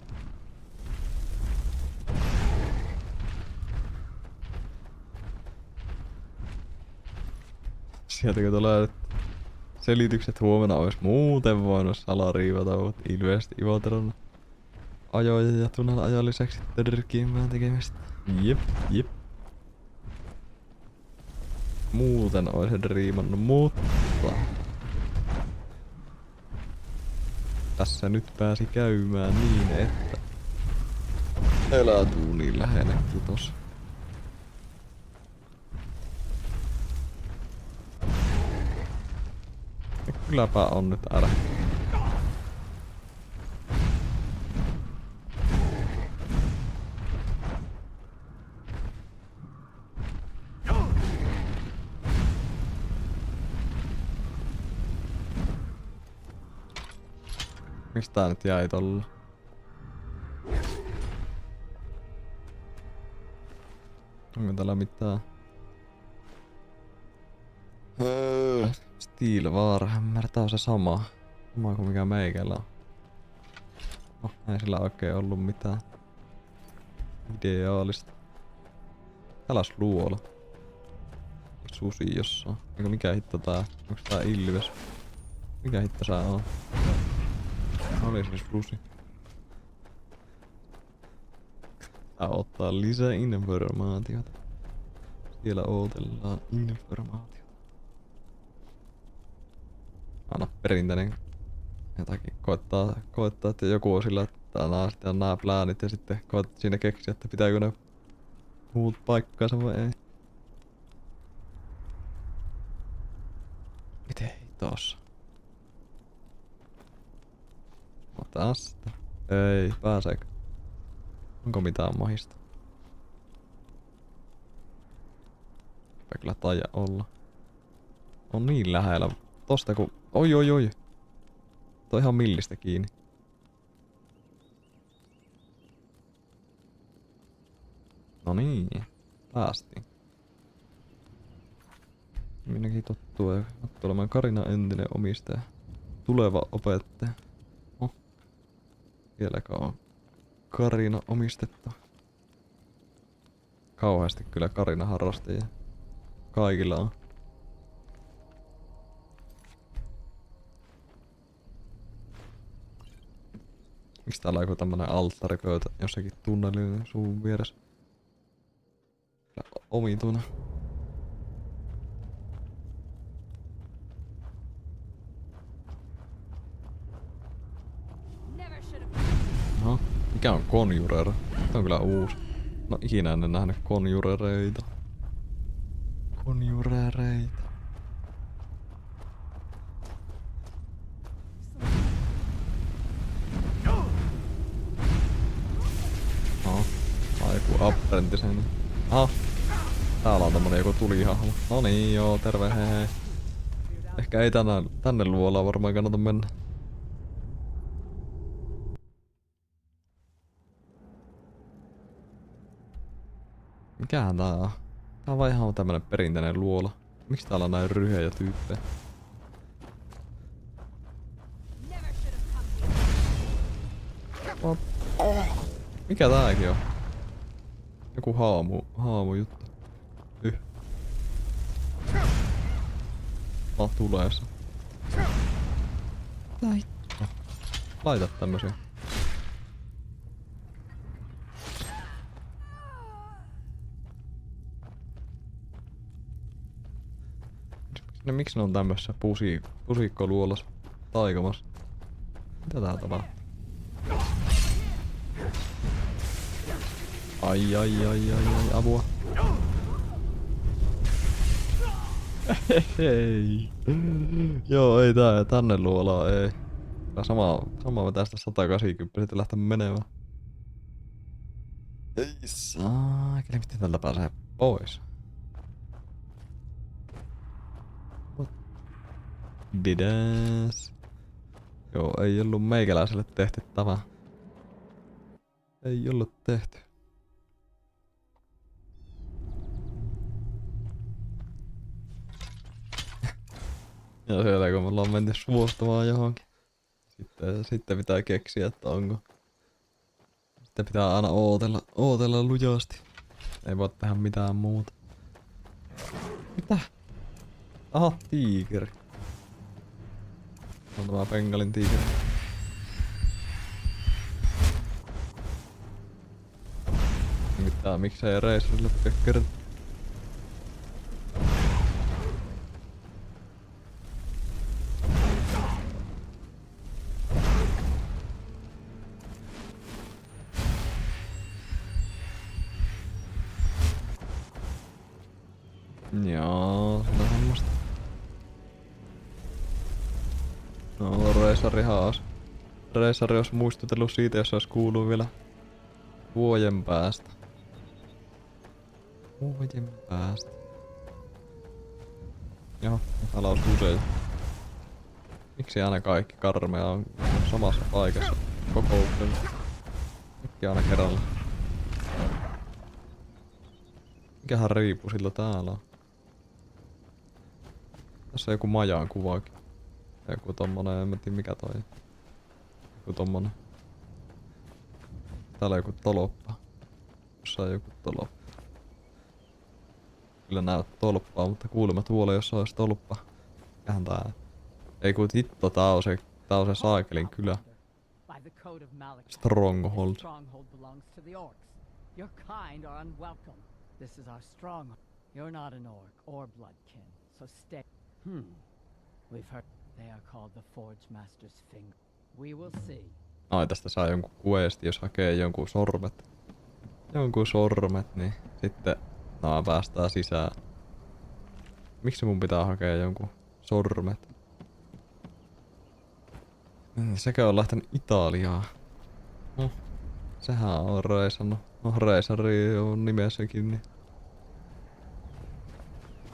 Sieltäkö tulee selitykset huomenna ois muuten voinut salariivata, mut ilmeisesti Ivoteron ajoja ja tunnella ajon lisäksi törkeämpää tekemistä. Jep. Muuten oisin riimannut, mutta tässä nyt pääsi käymään niin, että elää tuu niin lähellä, kiitos. Ja kylläpä on nyt älä. Mistä tää nyt jäi tolla? Onko täällä mitään? Steel Warhammer, tää on se sama. Sama kuin mikä meikällä on. No, ei sillä oikein ollut mitään ideaalista. Täällä olisi luola. Susi jossain. Eikä mikä hitto tää? Onks tää ilves? Mikä hitto sä on? Oli siis susi. Tää ottaa lisää informaatiota. Siellä ootellaan informaatiota. Anna perinteinen jotakin koettaa, että joku on sillä, että nää pläänit ja sitten koet siinä keksiä, että pitääkö ne muut paikkaansa vai ei. Miten hitossa? No tästä. Ei, pääseekö? Onko mitään mahista? Eipä kyllä taida olla. On niin lähellä. Tosta kun... Oi. Toi ihan millistä kiinni. No niin. Päästiin. Minäkin tottuu olemaan Karina entinen omistaja. Tuleva opettaja. Vieläkö on Karina omistettu? Kauheasti kyllä Karina harrastajia. Kaikilla on. Miksi täällä on joku tämmönen alttaripöytä jossakin tunnelin suun vieressä? Omituina. No, mikä on Conjurer? Tämä on kyllä uusi. No ikinä en nähnyt Conjurereita. Conjurereita. No, tää joku apprentisen. Aha. Täällä on tommonen joku tulihahmo. No niin joo, terve hei. Ehkä ei tänne luolaan varmaan kannata mennä. Mikähän tää on? Tää on vaan ihan tämmönen perinteinen luola. Miksi täällä on näin ryhejä tyyppejä? Mikä tääkin on? Joku haamu juttu. Tuleessa. Laita tämmösiä. Miksi ne on tämmössä pusikkoluolassa taikamassa? Mitä tää tapahtuu? Ai, apua. Hei. Joo, ei tänne luolaa, ei. Sama me tästä 180 lähteä menemään. Ei saakeli, miten tältä pääsee pois? Didas. Joo, ei ollut meikäläiselle tehty tämä. Ei ollut tehty. Ja siellä kun me ollaan menty suostumaan johonkin. Sitten pitää keksiä, että onko. Sitten pitää aina ootella lujasti. Ei voi tehdä mitään muuta. Mitä? Aha, tiikeri. On tämä Bengalin tiikeri. Mitä, miksei Racerille pekkerin? Joo, se on semmoista. No, Reisari olisi muistutellut siitä, jos olisi kuullut vielä vuoden päästä. Vuoden päästä. Joo, alaus usein. Miksi aina kaikki karmeja on samassa paikassa kokouksella? Mikki aina kerralla. Mikähän riipu sillä täällä on? Tässä on joku majaan kuvaakin. Joku tommonen, en tiedä mikä toi. Joku tommonen. Täällä on joku toloppa. Jossa on joku toloppa. Kyllä näyt tolppaa, mutta kuulemma tuolla jos olisi tolppa. Mikähän tää? Ei kun hitto, tää on se saakelin kylä. Stronghold. Your kind are unwelcome. This is our stronghold. You're not an orc or bloodkin, so stay. We've heard they are called the Forge Master's Finger. We will see. Ai tästä saa jonkun questi, jos hakee jonkun sormet. Niin sitten päästään sisään. Miksi mun pitää hakea jonkun sormet? Sekä on lähtenyt Italiaan. No, sehän on reisannut. No, reisari on nimessäkin, niin.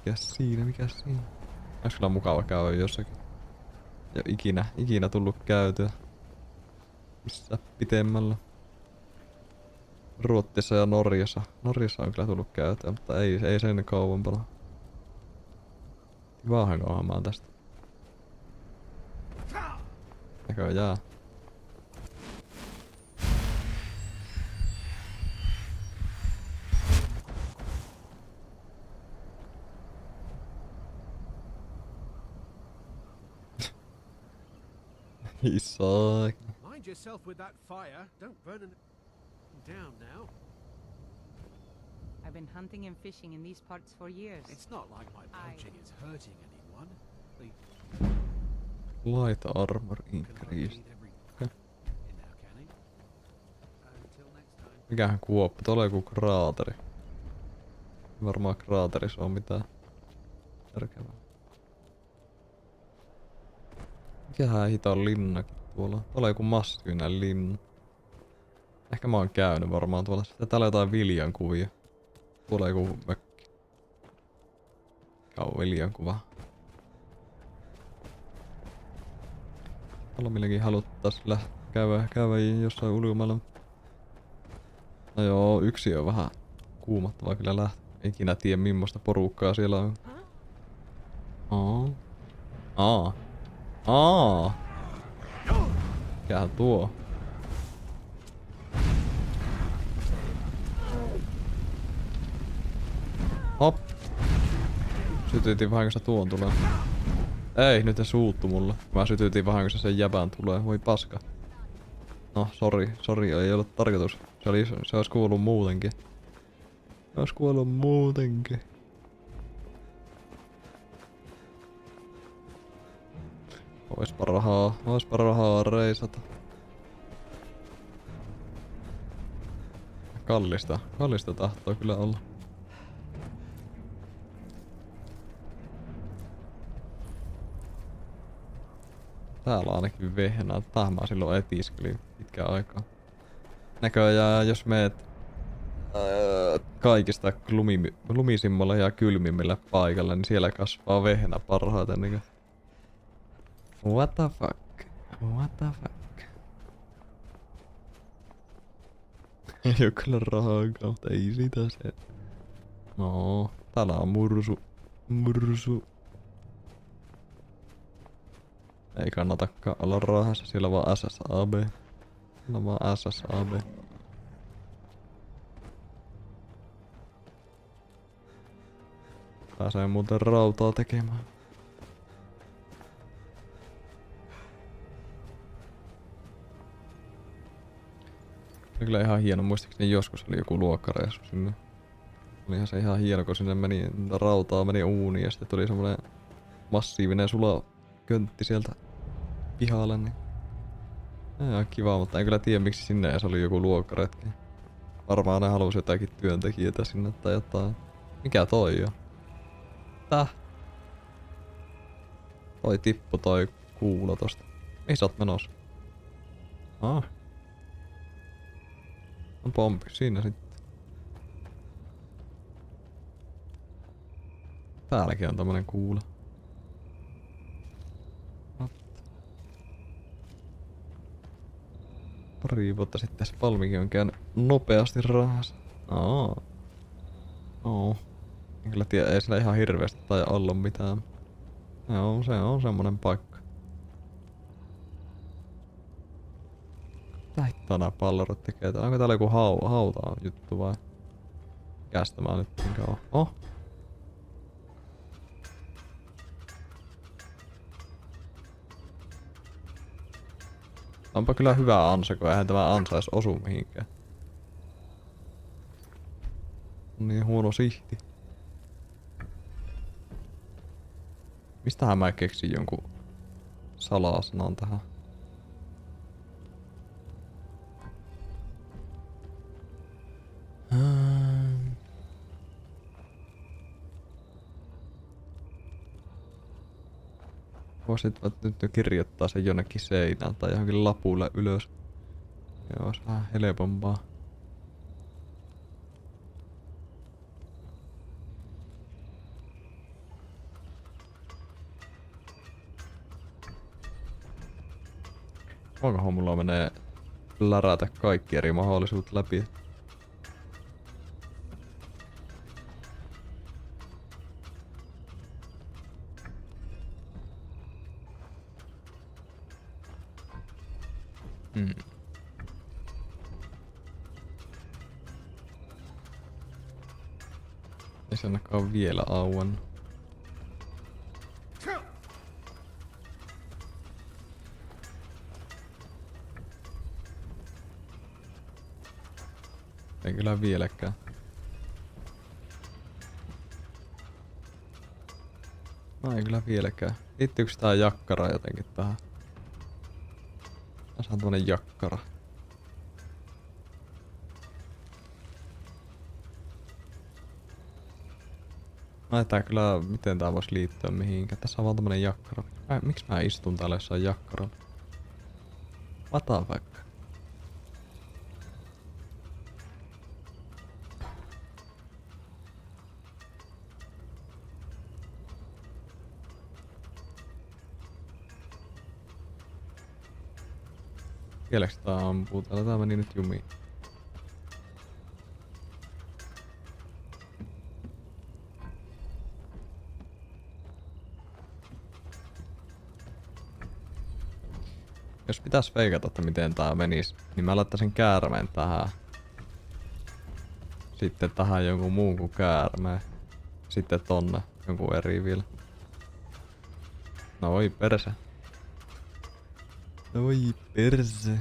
Mikäs siinä? Ois kyllä mukava käydä jossakin. Ja ikinä tullut käytyä. Missä pitemmällä. Ruotsissa ja Norjassa. Norjassa on kyllä tullut käytyä, mutta ei sen kauempana. Vaahankohan mä oon tästä. Näköjään. Isak. Mind yourself with that fire. Don't burn it down now. I've been hunting and fishing in these parts for years. It's not like my poaching is hurting anyone. Light armor increased. Mikähän kuoppa? Tuolla on joku kraateri. Varmaan kraaterissa on mitään järkevää. Mikähän hiton linnakin tuolla? Tuolla on joku massiivinen linna. Ehkä mä oon käynyt varmaan tuolla. Sitten täällä on jotain viljan kuvia. Tuolla on joku mökki. Mikä on viljan kuva? Milläkin haluttais käydä jossain ulkomailla. No joo, yksi on vähän kuumattavaa kyllä lähteä. Ikinä tiedä millaista porukkaa siellä on. Mikähän tuo? Hop! Sytyitin vahingossa tuon tulee. Ei, nyt se suuttu mulle. Mä sytyitin vahingossa sen jäbän tulee. Voi paska. No, sori, ei ollut tarkoitus. Se olisi kuollut muutenkin. Oispa rahaa reisata. Kallista tahtoo kyllä olla. Täällä on ainakin vehnää. Tähän mä silloin etiskelin pitkään aikaa. Näköjään jos meet kaikista lumisimmalla ja kylmimmillä paikalla, niin siellä kasvaa vehnä parhaiten. Niin what the fuck? What the fuck? Ei oo kyllä rahaakaan, mutta ei sitä se. No, täällä on mursu. Ei kannatakaan olla rahassa, siellä vaan SSAB. Siellä vaan SSAB. Pääsee muuten rautaa tekemään. Se kyllä ihan hieno, muistaakseni joskus oli joku luokkareissu sinne. Olihan se ihan hieno, kun sinne rautaa meni uuniin ja sitten tuli semmonen massiivinen sulaköntti sieltä pihalle, niin ihan kiva, mutta en kyllä tiedä miksi sinne edes oli joku luokkaretki. Varmaan ne halusi jotakin työntekijöitä sinne tai jotain. Mikä toi on? Täh? Toi tippu toi kuula tosta. Mihin sä oot menossa? On pompi, siinä sitten. Täälläkin on tämmönen kuula. Pari vuotta sitten se Palmikin on käynyt nopeasti rahassa. En kyllä tiedä, ei sillä ihan hirveästi tai olla mitään. Joo, se on semmonen paikka. Mitä hittoa nää pallorot tekee? Onko täällä joku hauta juttu vai? Mikäs mä nyt niin kauan? Onpa kyllä hyvä ansa, kun eihän tämä ansa edes osu mihinkään. On niin huono sihti. Mistähän mä keksin jonkun salasanan tähän? Voisit nyt jo kirjoittaa sen jonnekin seinään tai johonkin lapulle ylös. Joo, olisi vähän helpompaa. Onkohan mulla menee lärätä kaikki eri mahdollisuudet läpi? Ei se ainakaan vielä auennut. Ei kyllä vieläkään. No ei kyllä vieläkään. Liittyykö tää jakkara jotenkin tähän? Tässä on tämmönen jakkara. No tää kyllä, miten tää vois liittyä mihinkään. Tässä on vaan tämmönen jakkara. Miksi mä istun täällä jossain jakkaralla? What the fuck? Vieläks tää ampuu? Tää meni nyt jumiin. Jos pitäis veikata, että miten tää menis, niin mä laittaisin käärmeen tähän. Sitten tähän jonkun muun kuin käärmeen. Sitten tonne jonkun eri vielä. No voi perse. Oi perse. En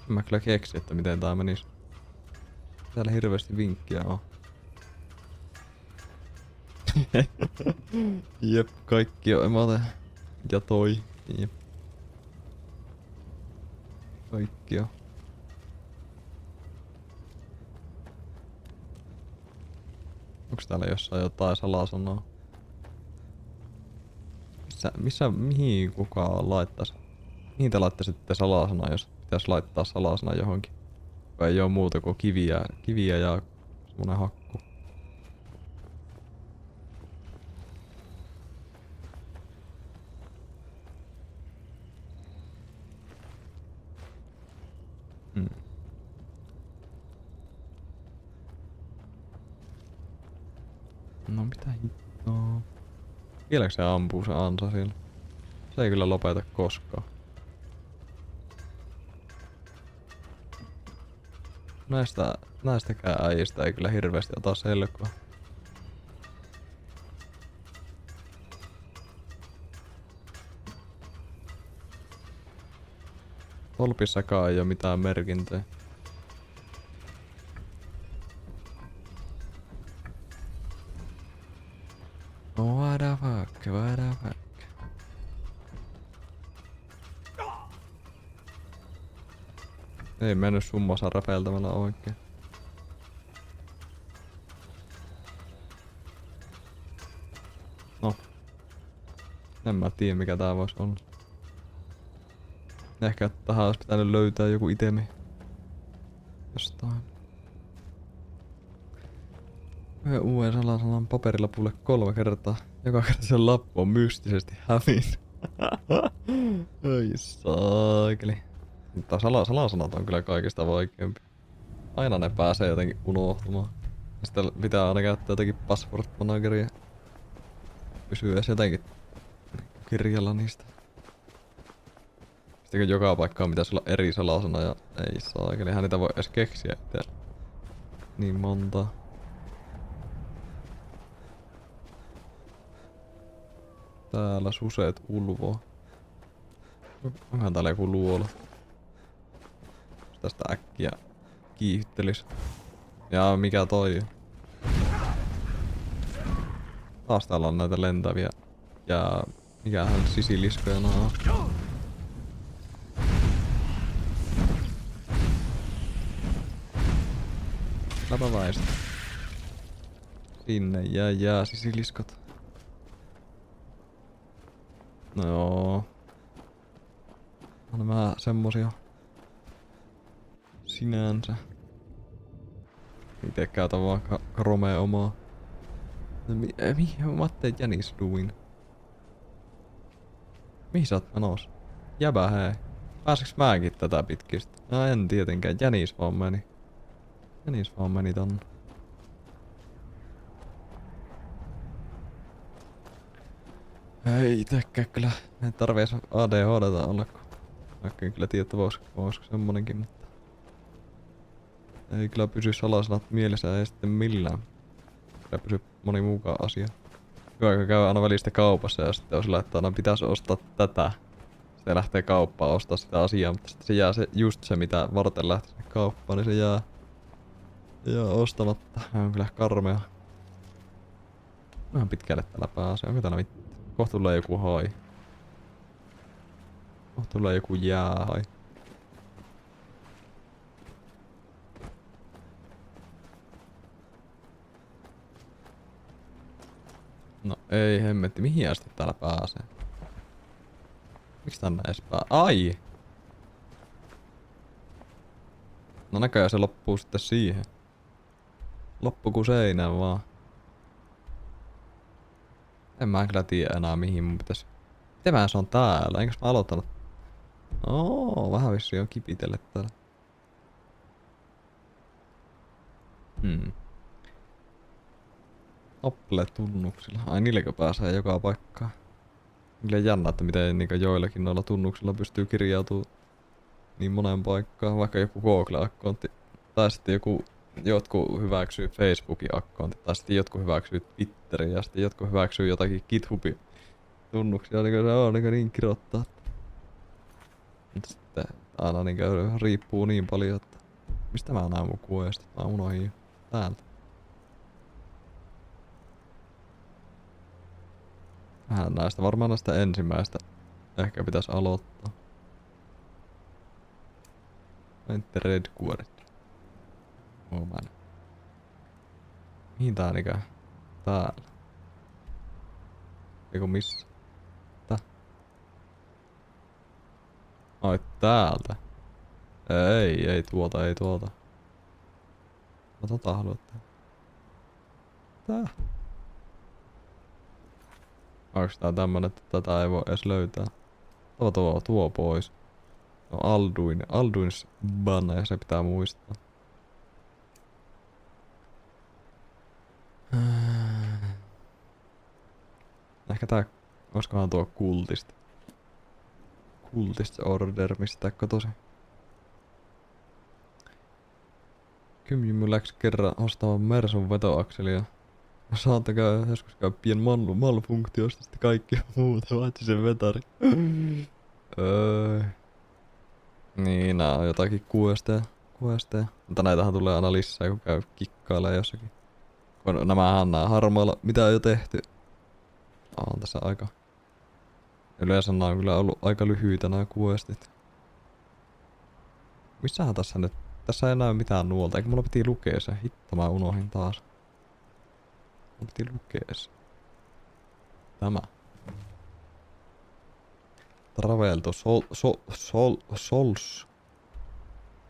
mä kyllä keksi, että miten tää menis. Täällä hirveästi vinkkiä on. Jep, kaikki on emote. Ja toi. Jep. Kaikki on. Onks täällä jossain jotain salasanaa? Mihin kukaan laittais? Mihin te laittaisitte salasana, jos pitäis laittaa salasana johonkin? Vai ei oo muuta kuin kiviä ja semmonen hakku. Hmm. No mitä hittoa? Vieläkö se ampuu se ansa siellä? Se ei kyllä lopeta koskaan. Näistäkään äijistä ei kyllä hirveästi ota selkoa. Tolpissakaan ei oo mitään merkintöjä. What the fuck, what the fuck. Ei mennyt summassa räpeiltämällä oikein. No. En mä tiedä mikä tää vois olla. Ehkä tähän olisi pitänyt löytää joku itemi. Jostain. Yhden uuden salasanan paperilapulle 3 kertaa. Joka kerta sen lappu on mystisesti hävinnyt. Ai saakeli. Mutta salasanat on kyllä kaikista vaikeampi. Aina ne pääsee jotenkin unohtumaan. Sitten pitää aina käyttää jotenkin password manageria. Pysyy edes jotenkin kirjalla niistä. Sitten kun joka paikkaan pitäisi olla eri salasana ja ei saakeli. Eihän niitä voi edes keksiä itse. Niin monta. Täällä suset ulvoo. Onhan täällä joku luola. Jos tästä äkkiä kiihdyttelis. Ja mikä toi? Taas täällä on näitä lentäviä. Ja mikähän sisiliskoja nää on. Läpäväistä. Sinne jää sisiliskot. No joo. On nämä semmosia. Sinänsä. Ite käytän vaan kromea omaa. No mihin mä tein jänisduin? Mihin sä oot menossa? Jäbä hei. Pääseks mäkin tätä pitkistä? No en tietenkään, jänis vaan meni. Jänis vaan meni tonne. Ei itekään kyllä. En tarvii edes ADHDta olla, kun vaikka en kyllä tiedä, että voisiko semmonenkin, mutta ei kyllä pysy salasanat mielessä ei sitten millään. Kyllä pysy moni muukaan asia. Hyvä, kun käy aina välistä kaupassa ja sitten on sillä, että aina pitäisi ostaa tätä. Sitten lähtee kauppaan ostaa sitä asiaa, mutta sitten se jää just se mitä varten lähtee sinne kauppaan, niin se jää ostamatta. Se on kyllä karmea. Vähän pitkälle täällä pääsee. Onko täällä mitään? Kohta tulee joku hai. Kohta tulee joku jäähai. No ei hemmetti, mihin asti täällä pääsee? Miksi tänne edes Ai! No näköjään se loppuu sitten siihen. Loppuku seinään vaan. En mä kyllä tiedä enää mihin mun pitäis. Miten se on täällä? Enkäs mä aloittanut? Vähän vissiin on kipitelle täällä. Apple-tunnuksilla. Ai niilläkö pääsee joka paikkaan? Kyllä jännä, että miten niinku joillakin noilla tunnuksilla pystyy kirjautumaan niin moneen paikkaan. Vaikka joku Google-akkontti. Tai sitten jotkut hyväksyy Facebookin akkontti. Tai sitten jotkut hyväksyy Twitterin. Ja sitten jotkut hyväksyy jotakin GitHubin tunnuksia. Niin se on niin kirottaa. Mutta sitten aina niin riippuu niin paljon, että mistä mä näen mun kuesta. Mä unohdin jo. Täältä. Varmaan näistä ensimmäistä ehkä pitäisi aloittaa. Entte Redguardit. Oman. Mihin tää niinkään? Täällä. Eiku missä? Tää? Ai täältä. Ei tuolta, ei tuolta. Mä tota haluat tehdä. Tää. Onks tää tämmönen, että tätä ei voi edes löytää? Tuo pois. No Alduins banna ja se pitää muistaa. Ehkä oiskohan tuo kultista. Kultist order, mistä tosi. Kymjymy läks kerran ostamaan Mersun vetoakselia. Saattakaa joskus käy pien malfunktiosta sitten kaikki muuta, vaatsi sen vetari. Niin, nää on jotakin QST. Mutta näitähän tulee aina lisää, kun käy kikkailemaan jossakin. Kun nämähän nää harmailla, mitä on jo tehty. On tässä aika. Yleensä nää on kyllä ollut aika lyhyitä nää questit. Missähän tässä nyt? Tässä ei näy mitään nuolta, eikä mulla piti lukea se. Hitto, mä unohin taas. Mulla piti lukea se. Tämä. Travel to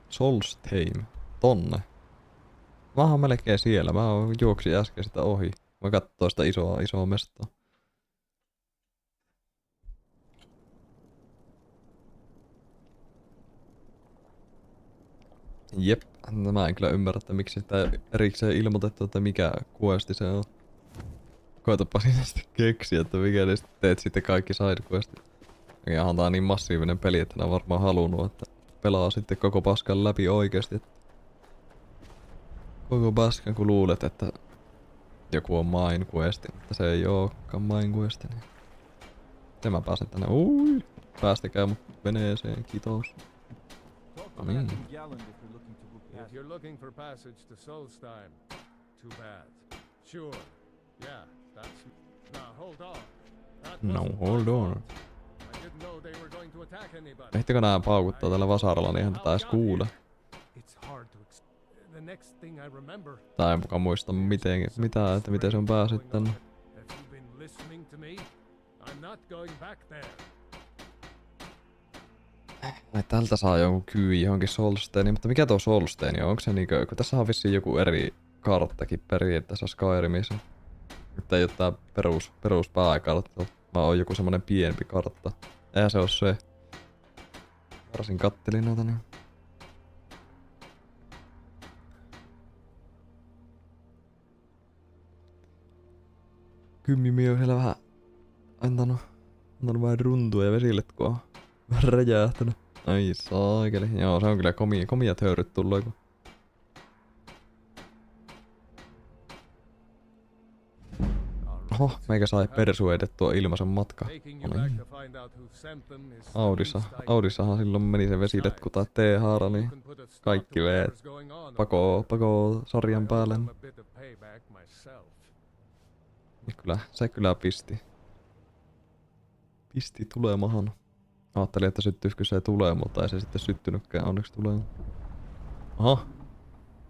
Solstheim. Tonne. Mä oon melkein siellä. Mä juoksin äsken sitä ohi. Mä katsoin sitä isoa mestaa. Jep. Mä en kyllä ymmärrä, että miksi sitä erikseen ilmoitettu, että mikä questi se on. Koetapa siinä sitten keksiä, että mikä ne teet sitten kaikki sidequestit. Ja onhan tää niin massiivinen peli, että ne on varmaan halunnut, että pelaa sitten koko paskan läpi oikeesti. Koko paskan kun luulet, että joku on main questi, mutta se ei ookaan main questi. Niin. Ja mä pääsen tänne. Ui! Päästäkää mut veneeseen, kiitos. No niin. If you're looking for passage to Solstheim, too bad. Sure. Yeah, that's... Now hold on. No, hold on. I didn't know they were going to attack anybody. Ehtikö nää paukuttaa tällä vasaralla, niin eihän tätä edes kuule. It's hard to the next thing I remember. Tai en mukaan muista mitään, että miten se on päässyt tänne. Have you been listening to me? I'm not going back there. Ai tältä saa jonkun kyy johonkin Solsteiniin, mutta mikä tuo Solsteini on? Onko se niinkö, kun tässä on vissiin joku eri karttakin periaatteessa Skyrimissa. Että ei oo tää perus pääkartta, vaan on joku semmonen pienempi kartta. Eihän se oo se. Varsin kattelin noita niin. Kymmimi on siellä vähän antanut vähän runtua ja vesiletkua on vähän räjähtänyt. Ai saakeli. Joo, se on kyllä komiat höyryt tullut. Oho, meikä sai persuedettua ilmaisen matka. No niin. Audissahan silloin meni se vesiletku tai T-haara, niin kaikki veet pakoo sarjan päälle. Ja kyllä, se kyllä pisti. Pisti tulemahan. Ajattelin, että syttyisikö se tulee, mutta ei se sitten syttynytkään, onneksi tulee. Aha.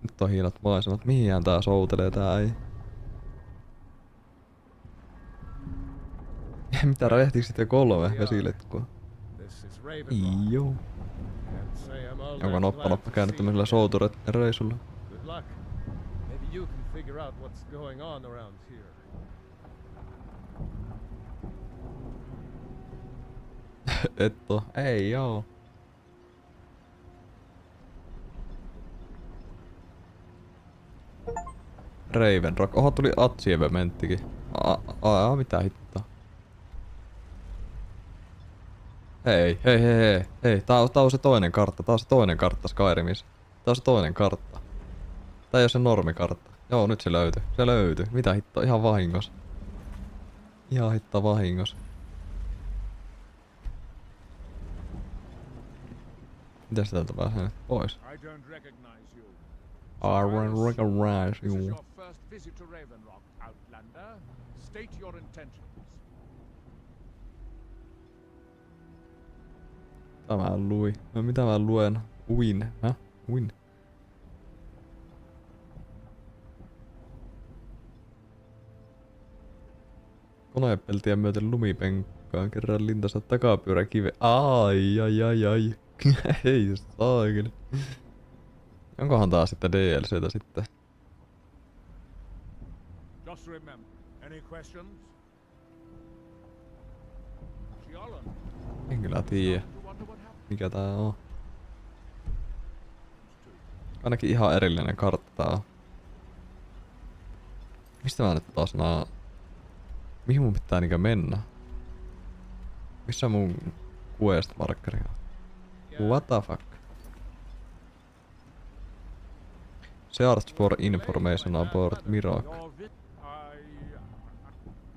Nyt on hienot maisemat. Mihinhän tää soutelee tää ei? Mitä räjähtikö sitten 3 vesiletkua? Joo. Onko noppa käynyt tämmöisellä soutureissulla? Etto. Ei joo. Ravenrock. Oho, tuli achievementtikin. Mitä hittoa? Hei. Tää on se toinen kartta. Tää on se toinen kartta Skyrimissa. Tää on se toinen kartta. Tää ei oo se normikartta. Joo, nyt se löytyi. Se löytyi. Mitä hittoa? Ihan vahingos. Ihan hittoa vahingos. Mitäs täältä pääsee nyt pois? I don't recognize you. Mitä mä luin? No mitä mä luen? Win. Häh? Win. Konepeltiä myöten lumipenkkaan kerran lintansa takapyöräkive. Ai. Ei saakeli. Onkohan taas sitten DLCtä sitten? Just remember, any questions? Shiolan, En kyllä tiedä, you wonder what happened? mikä tää on. Ainakin ihan erillinen kartta on. Mistä mä nyt taas nää... Mihin mun pitää niinkö mennä? Missä mun quest-markkeri on? What the fuck? Search for information about Miracle.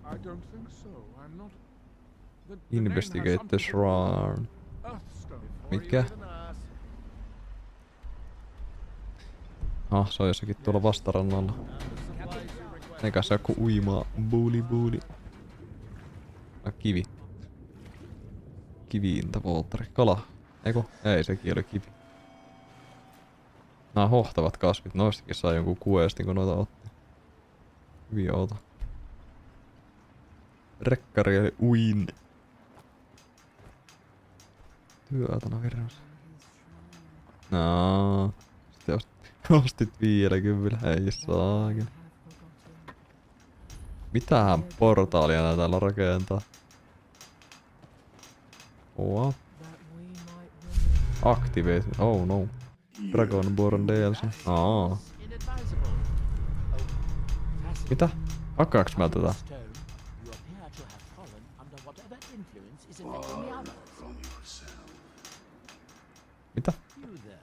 I don't think so. I'm not. The name has Investigate the something to do with shrine. Earthstone. Mikä? Ah, se on jossakin tuolla vastarannalla. Eikä se joku uimaa. Buuli. Kivi. Kiviintävolttari. Kala. Eiku? Ei, sekin oli kivi. Nää hohtavat kasvit. Noistakin saa jonkun questin, kun noita otti. Hyvin outo. Rekkari eli uin. Työtana virras. No. Sitten ostit 50. Ei saakeli. Mitähän portaalia nää täällä rakentaa? What? Activate. Oh no. Dragonborn DLC. Aa. Mitä? Hakkaaks mä tätä? Mitä? You there.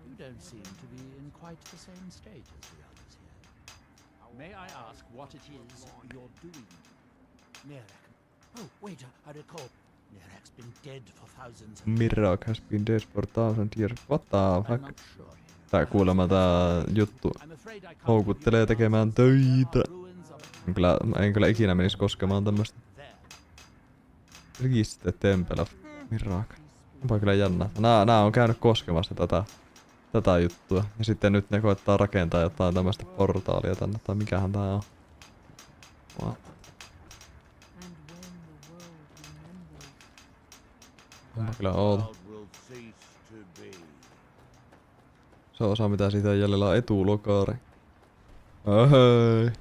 You don't seem to be in quite the same state as the others here. May I ask what it is you're doing? Nerak. Oh, wait, I recall. Nerak's been dead for thousands of Miracle has been dead for 1000 years. What the I'm fuck? not sure. Tää kuulemma tää juttu I'm afraid I can't houkuttelee tekemään töitä. En kyllä ikinä menis koskemaan tämmöstä. Register Temple of Miracle. Onpa kyllä jännä. Nää on käynyt koskemassa tätä juttua. Ja sitten nyt ne koettaa rakentaa jotain tämmöstä portaalia tänne. Tai mikähän tää on. What? Onpa kyllä outo. Se osa mitä siitä jäljellä on etulokaari. Öhöi.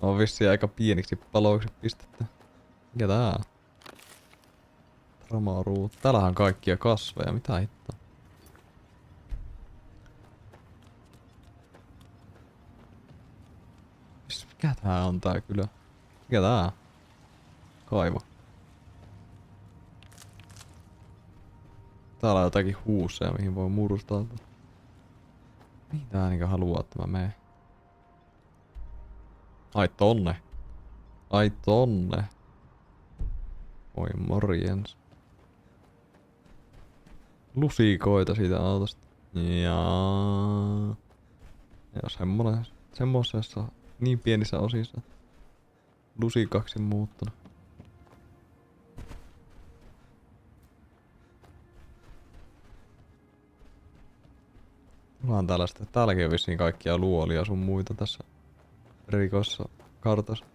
On vissiin aika pieniksi paloiksi pistetty. Mikä tää on? Tramaruut. Täällähän on kaikkia kasveja. Mitä hittoa? Mikä tää on tää kylä? Mikä tää on? Kaivo. Täällä on jotakin huuseja, mihin voi murustautua. Mihin tää niinkö haluaa, että mä menen? Ai tonne. Ai tonne. Oi morjens. Lusikoita siitä autosta. Jaa. Ja semmosessa niin pienissä osissa. Lusikaksi muuttunut. Mulla on tällaista. Täälläkin on vissiin kaikkia luolia sun muita tässä rikossa kartassa.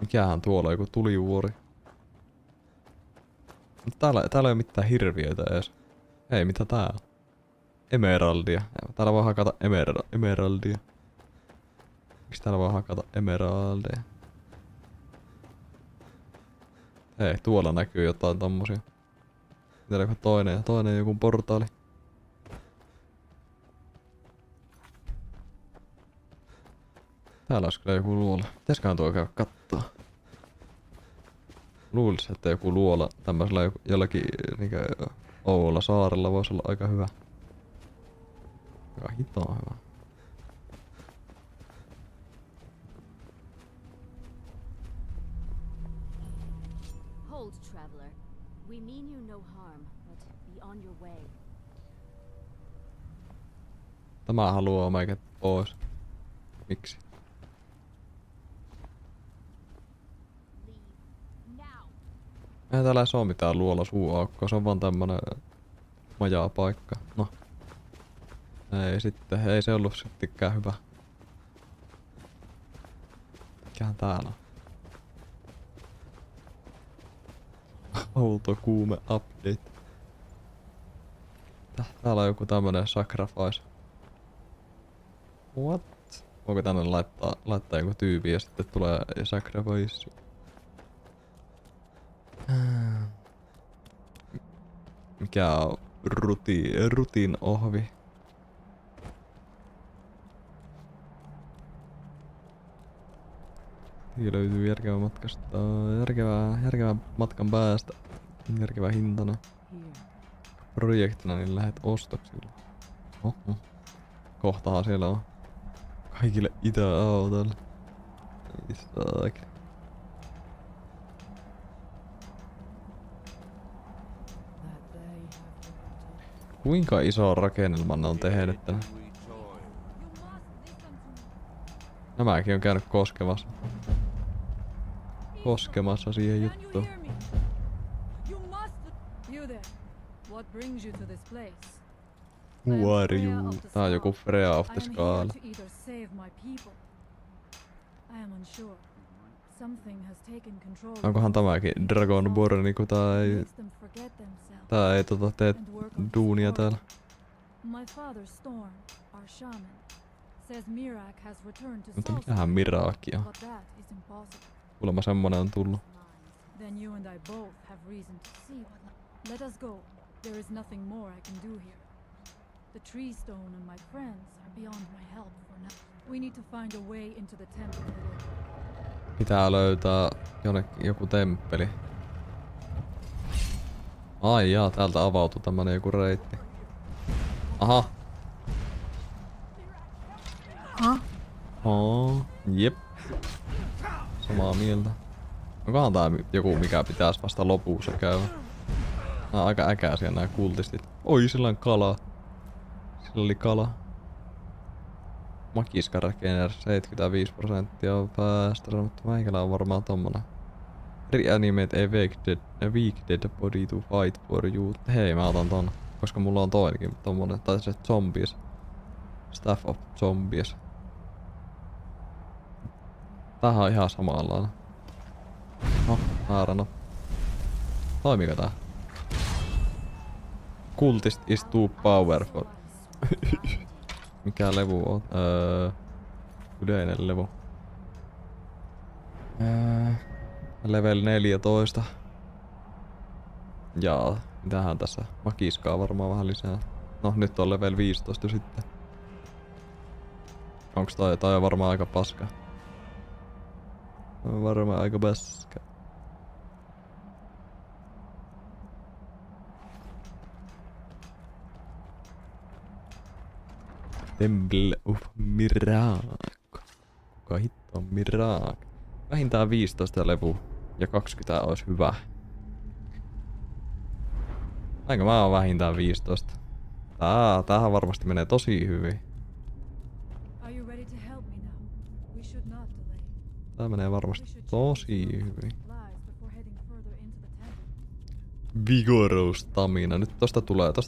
Mikähän tuolla on joku tulivuori? Täällä ei ole mitään hirviöitä edes. Ei, mitä tää on? Emeraldia. Täällä voi hakata emeraldia. Miksi täällä voi hakata emeraldia? Hei, tuolla näkyy jotain tommosia. Täällä on toinen joku portaali. Täällä olisi kyllä joku luola. Pitäisköhän tuo käydä kattoo? Luulis, että joku luola tämmöisellä jollakin niinkö Ouolla saarella voisi olla aika hyvä. Aika hitoa hyvä. Hold, traveler. We mean you no harm, but be on your way. Tämä haluaa meikä pois. Miksi? Ei täällä edes oo mitään luola suuaukkoa, se on vaan tämmönen majaa paikka. No. Ei sitten, ei se ollut sittenkään hyvä. Mikähän täällä on? Autokuume update. Täällä on joku tämmönen sacrifice. What? Voiko tänne laittaa joku tyypi ja sitten tulee sacrifice? Mikä on rutin ohvi? Siitä löytyy järkevä matkasta. Järkevää matkan päästä. Järkevä hintana. Projektina niin lähet ostoksille. Oho. Kohtahan siellä on kaikille itäautoille. Ei saakeli. Kuinka iso rakennelma ne on tehnyt tänne? Nämäkin on käynyt koskemassa siihen juttuun. Who are you? Tää on joku Freya of the Skull. Onkohan tämäkin Dragonborn, kun tää ei tee duunia täällä. Mutta mikähän Miraki on? Kuulemma semmonen on tullut. Let us go. There is nothing more I can do here. The tree stone and my friends are beyond my help for now. We need to find a way into the temple. Pitää löytää joku temppeli. Ai jaa, täältä avautui tämmönen joku reitti. Aha. Jep. Samaa mieltä. Onkohan tää joku mikä pitäis vasta lopussa käydä? Nää on aika äkäisiä nää kultistit. Oi, sillä on kala. Sillä oli kala. Magiska regener 75% päästä, mutta meikällä on varmaan tommonen. Reanimate a weak dead body to fight for you. Hei, mä otan ton, koska mulla on toinenkin tommonen, tai se zombies. Staff of zombies. Tämähän on ihan samanlainen. No, määränä. Toimiiko tää? Cultist is too powerful. Mikä levu on? Yleinen levu. Level 14. Jaa, mitähän tässä? Makiskaa varmaan vähän lisää. No, nyt on level 15 sitten. Onks toi on varmaan aika paska? Varmaan aika paska. Temple of Miraak. Kuka hitto on Miraak? Vähintään 15 levu ja 20 olisi hyvä. Näinkö mä oon vähintään 15? Tämähän varmasti menee tosi hyvin. Tää menee varmasti tosi hyvin. Vigorous stamina. Nyt tosta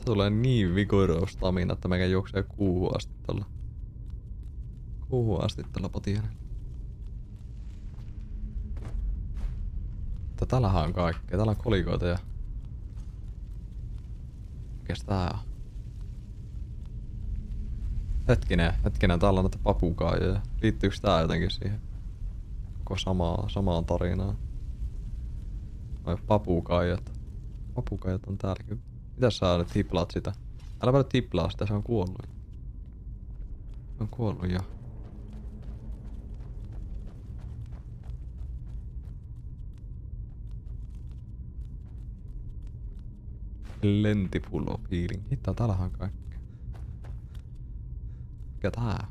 tulee niin vigorous stamina, että meikä juoksee kuuhun asti tällä potiainen. Mutta täällähän on kaikkea. Täällä on kolikoita ja... Mikäs tää on? Hetkinen, täällä on näitä papukaajoja. Liittyykö tää jotenkin siihen? Koko samaan tarinaan. Noi papukaijat. Papukaijat on täälläkin. Mitäs sä nyt hiplaat sitä? Älä nyt hiplaa sitä, se on kuollut. Se on kuollut jo. Plentiful of healing. Hittaa, täällähän on kaikkea. Mikä tää?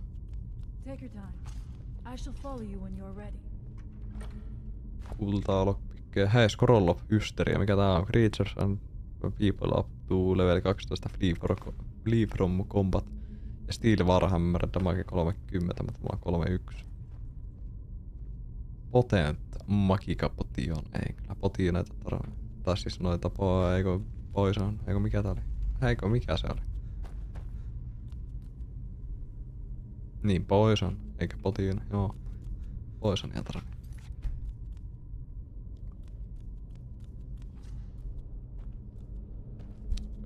Take your time. I shall follow you when you're ready. Kultaa lockpickkejä. Hei, Scroll of Hysteria. Mikä tää on? Creatures and people up to level 12 flee from combat. Ja Steel Warhammer damage 30, mutta mulla on 31. Potent Magika Potion. Ei kyllä potioneita tarvitse. Tai siis noita poison. Eikö mikä tää oli? Eikö mikä se oli? Niin, poison. Eikä potion. Joo. Poisonia tarvii.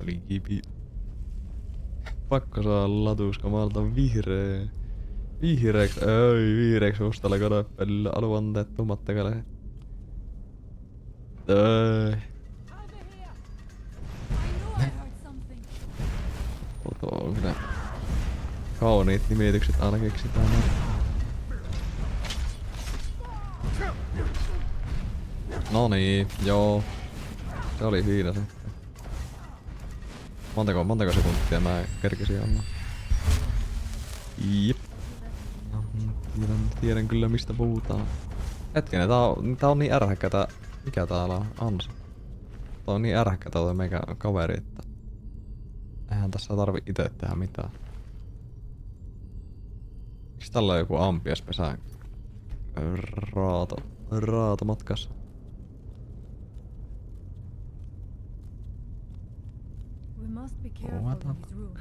Oli kipi. Pakko saa latuska maalta vihreäks. Vihreäks mustalla koneppelillä aluanteet tummat takaisin. Over here! I know I heard something. Koto on kyllä kauniit nimitykset aina keksitään näin. No niin, joo. Se oli siinä se. Montako sekuntia mä kerkisin anna? Jep. Tiedän kyllä mistä puhutaan. Hetkinen, tää on niin ärhäkkä tää. Mikä täällä on? Ansa. Tää on niin ärhäkkä tää meikä kaveri, että eihän tässä tarvi ite tehdä mitään. Miks tällä on joku ampiaspesä raato matkassa? We must be careful What in the these rooms.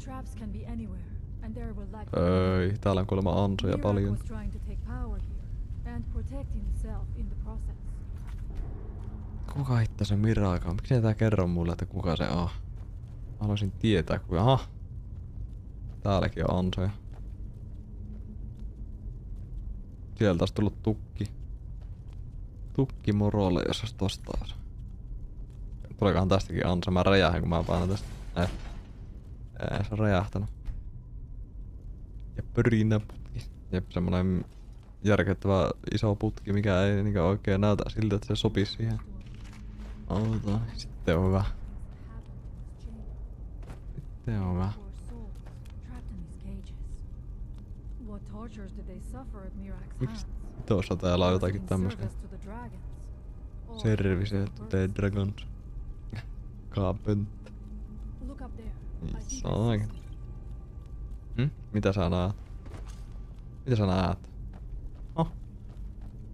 Traps can be anywhere, and there will likely Ei, täällä on kuulemma ansoja Miraak paljon. was trying to take power here and protect himself in the process. Kuka hitto se Miraak on? Miksi tää kerro mulle, että kuka se on? Mä haluaisin tietää kuka. Aha! Täälläkin on ansoja. Sieltä olisi tullut tukki. Tukki morolle, jos olisi tosta olisi. Tuleekohan tästäkin ansa? Mä räjähän kun mä painan tästä. Ei se on räjähtänyt. Ja pörinä putki. Jep, semmonen järkyttävä iso putki, mikä ei niinkään oikein näytä siltä, että se sopisi siihen. Ota, sitten on hyvä. Sitten on hyvä. Poor souls, trapped in these cages. What tortures did they suffer at Miraak's Miksi hands? tuossa täällä on Was it jotakin in tämmöstä? service to the dragons? Or Service for to purpose? the dragons. Kaapent. Look up there. I think I see Saanko? something. Mitä sä näet? Mitä sä näet?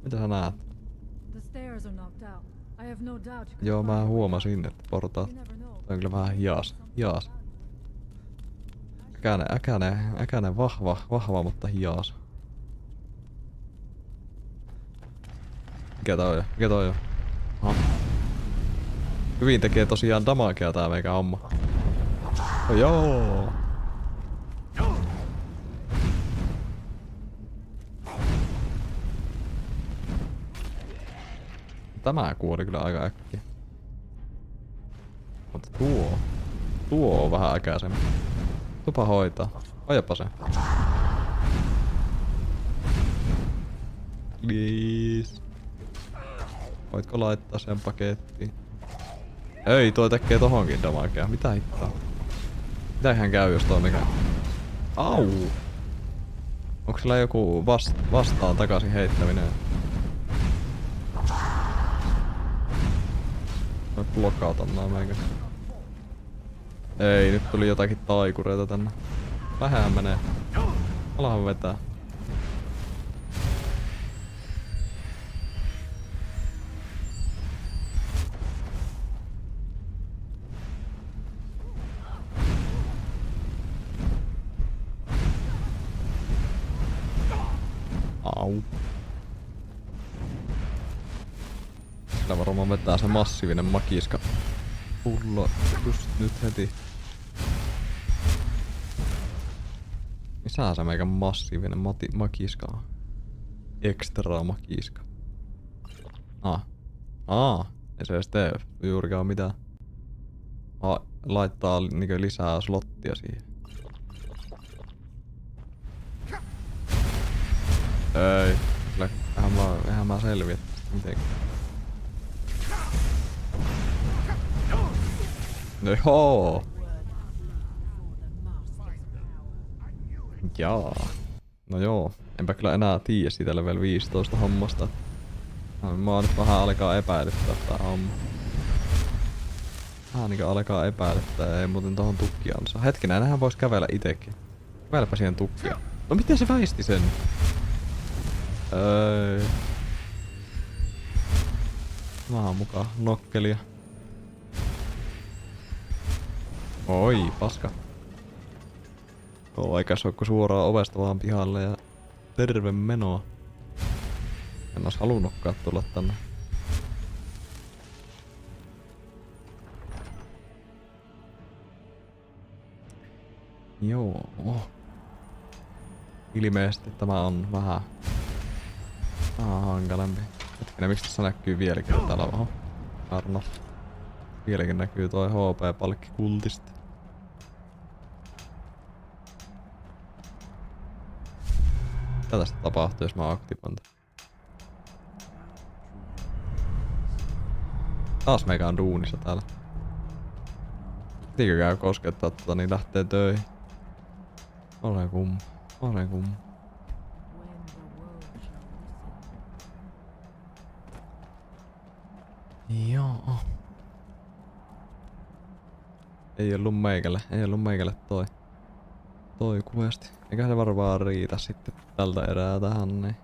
Mitä sä näet? The stairs are knocked out. I have no doubt you can Joo, find mä a way huomasin, out. että portaat. You never know. Toi on kyllä vähän hias. Hias. Äkänen vahva, mutta hias. Mikä tää on jo? Mikä toi on? Aha. Hyvin tekee tosiaan damagea tää meikä homma. Oh, joo! Tämä kuoli kyllä aika äkkiä. Mutta tuo on vähän äkäisempi. Tupa hoitaa. Ajapa se. Please. Voitko laittaa sen pakettiin? Ei, toi tekee tohonkin damagea. Mitä hittoa? Mitähän käy, jos toi mikä? Au! Onko sillä joku vastaan takaisin heittäminen? Mä blokautan nää meikä. Ei, nyt tuli jotakin taikureita tänne. Vähän menee. Alahan vetää. Au. Sillä varmaan vetää se massiivinen makiska pullo just nyt heti. Missä se meikä massiivinen makiska on? Extra makiska. Ei se edes tee juurikaan mitään. Laittaa niinkö lisää slottia siihen. Ei, kyllä eihän mä selviä tästä mitenkään. No joo! Jaa. No joo, enpä kyllä enää tiedä siitä level 15 hommasta. Mä nyt vähän alkaa epäilyttää tää homma. Vähän niinkö alkaa epäilyttää, ei muuten tohon tukkiaan saa. Hetkinen, enää vois kävellä itekin. Kävelepä siihen tukkiaan. No miten se väisti sen? Ei. Vähän mukaan nokkelia. Oi, paska. Eikä se oo kuin suoraan ovesta vaan pihalle ja terve menoa. En ois halunnutkaan tulla tänne. Joo. Ilmeisesti tämä on vähän hankalempi. Hetkinen, miksi tässä näkyy vieläkin täällä vähän? Arno. Vieläkin näkyy toi HP-palkki kultista. Mitä tästä tapahtuu, jos mä aktivoin tän? Taas meikä on duunissa täällä. Pitikö käy koskettaa tota, niin lähtee töihin. Olen kumma. Joo. Ei ollut meikälle toi questi. Eikä se varmaan riitä sitten tältä erää tähän niin.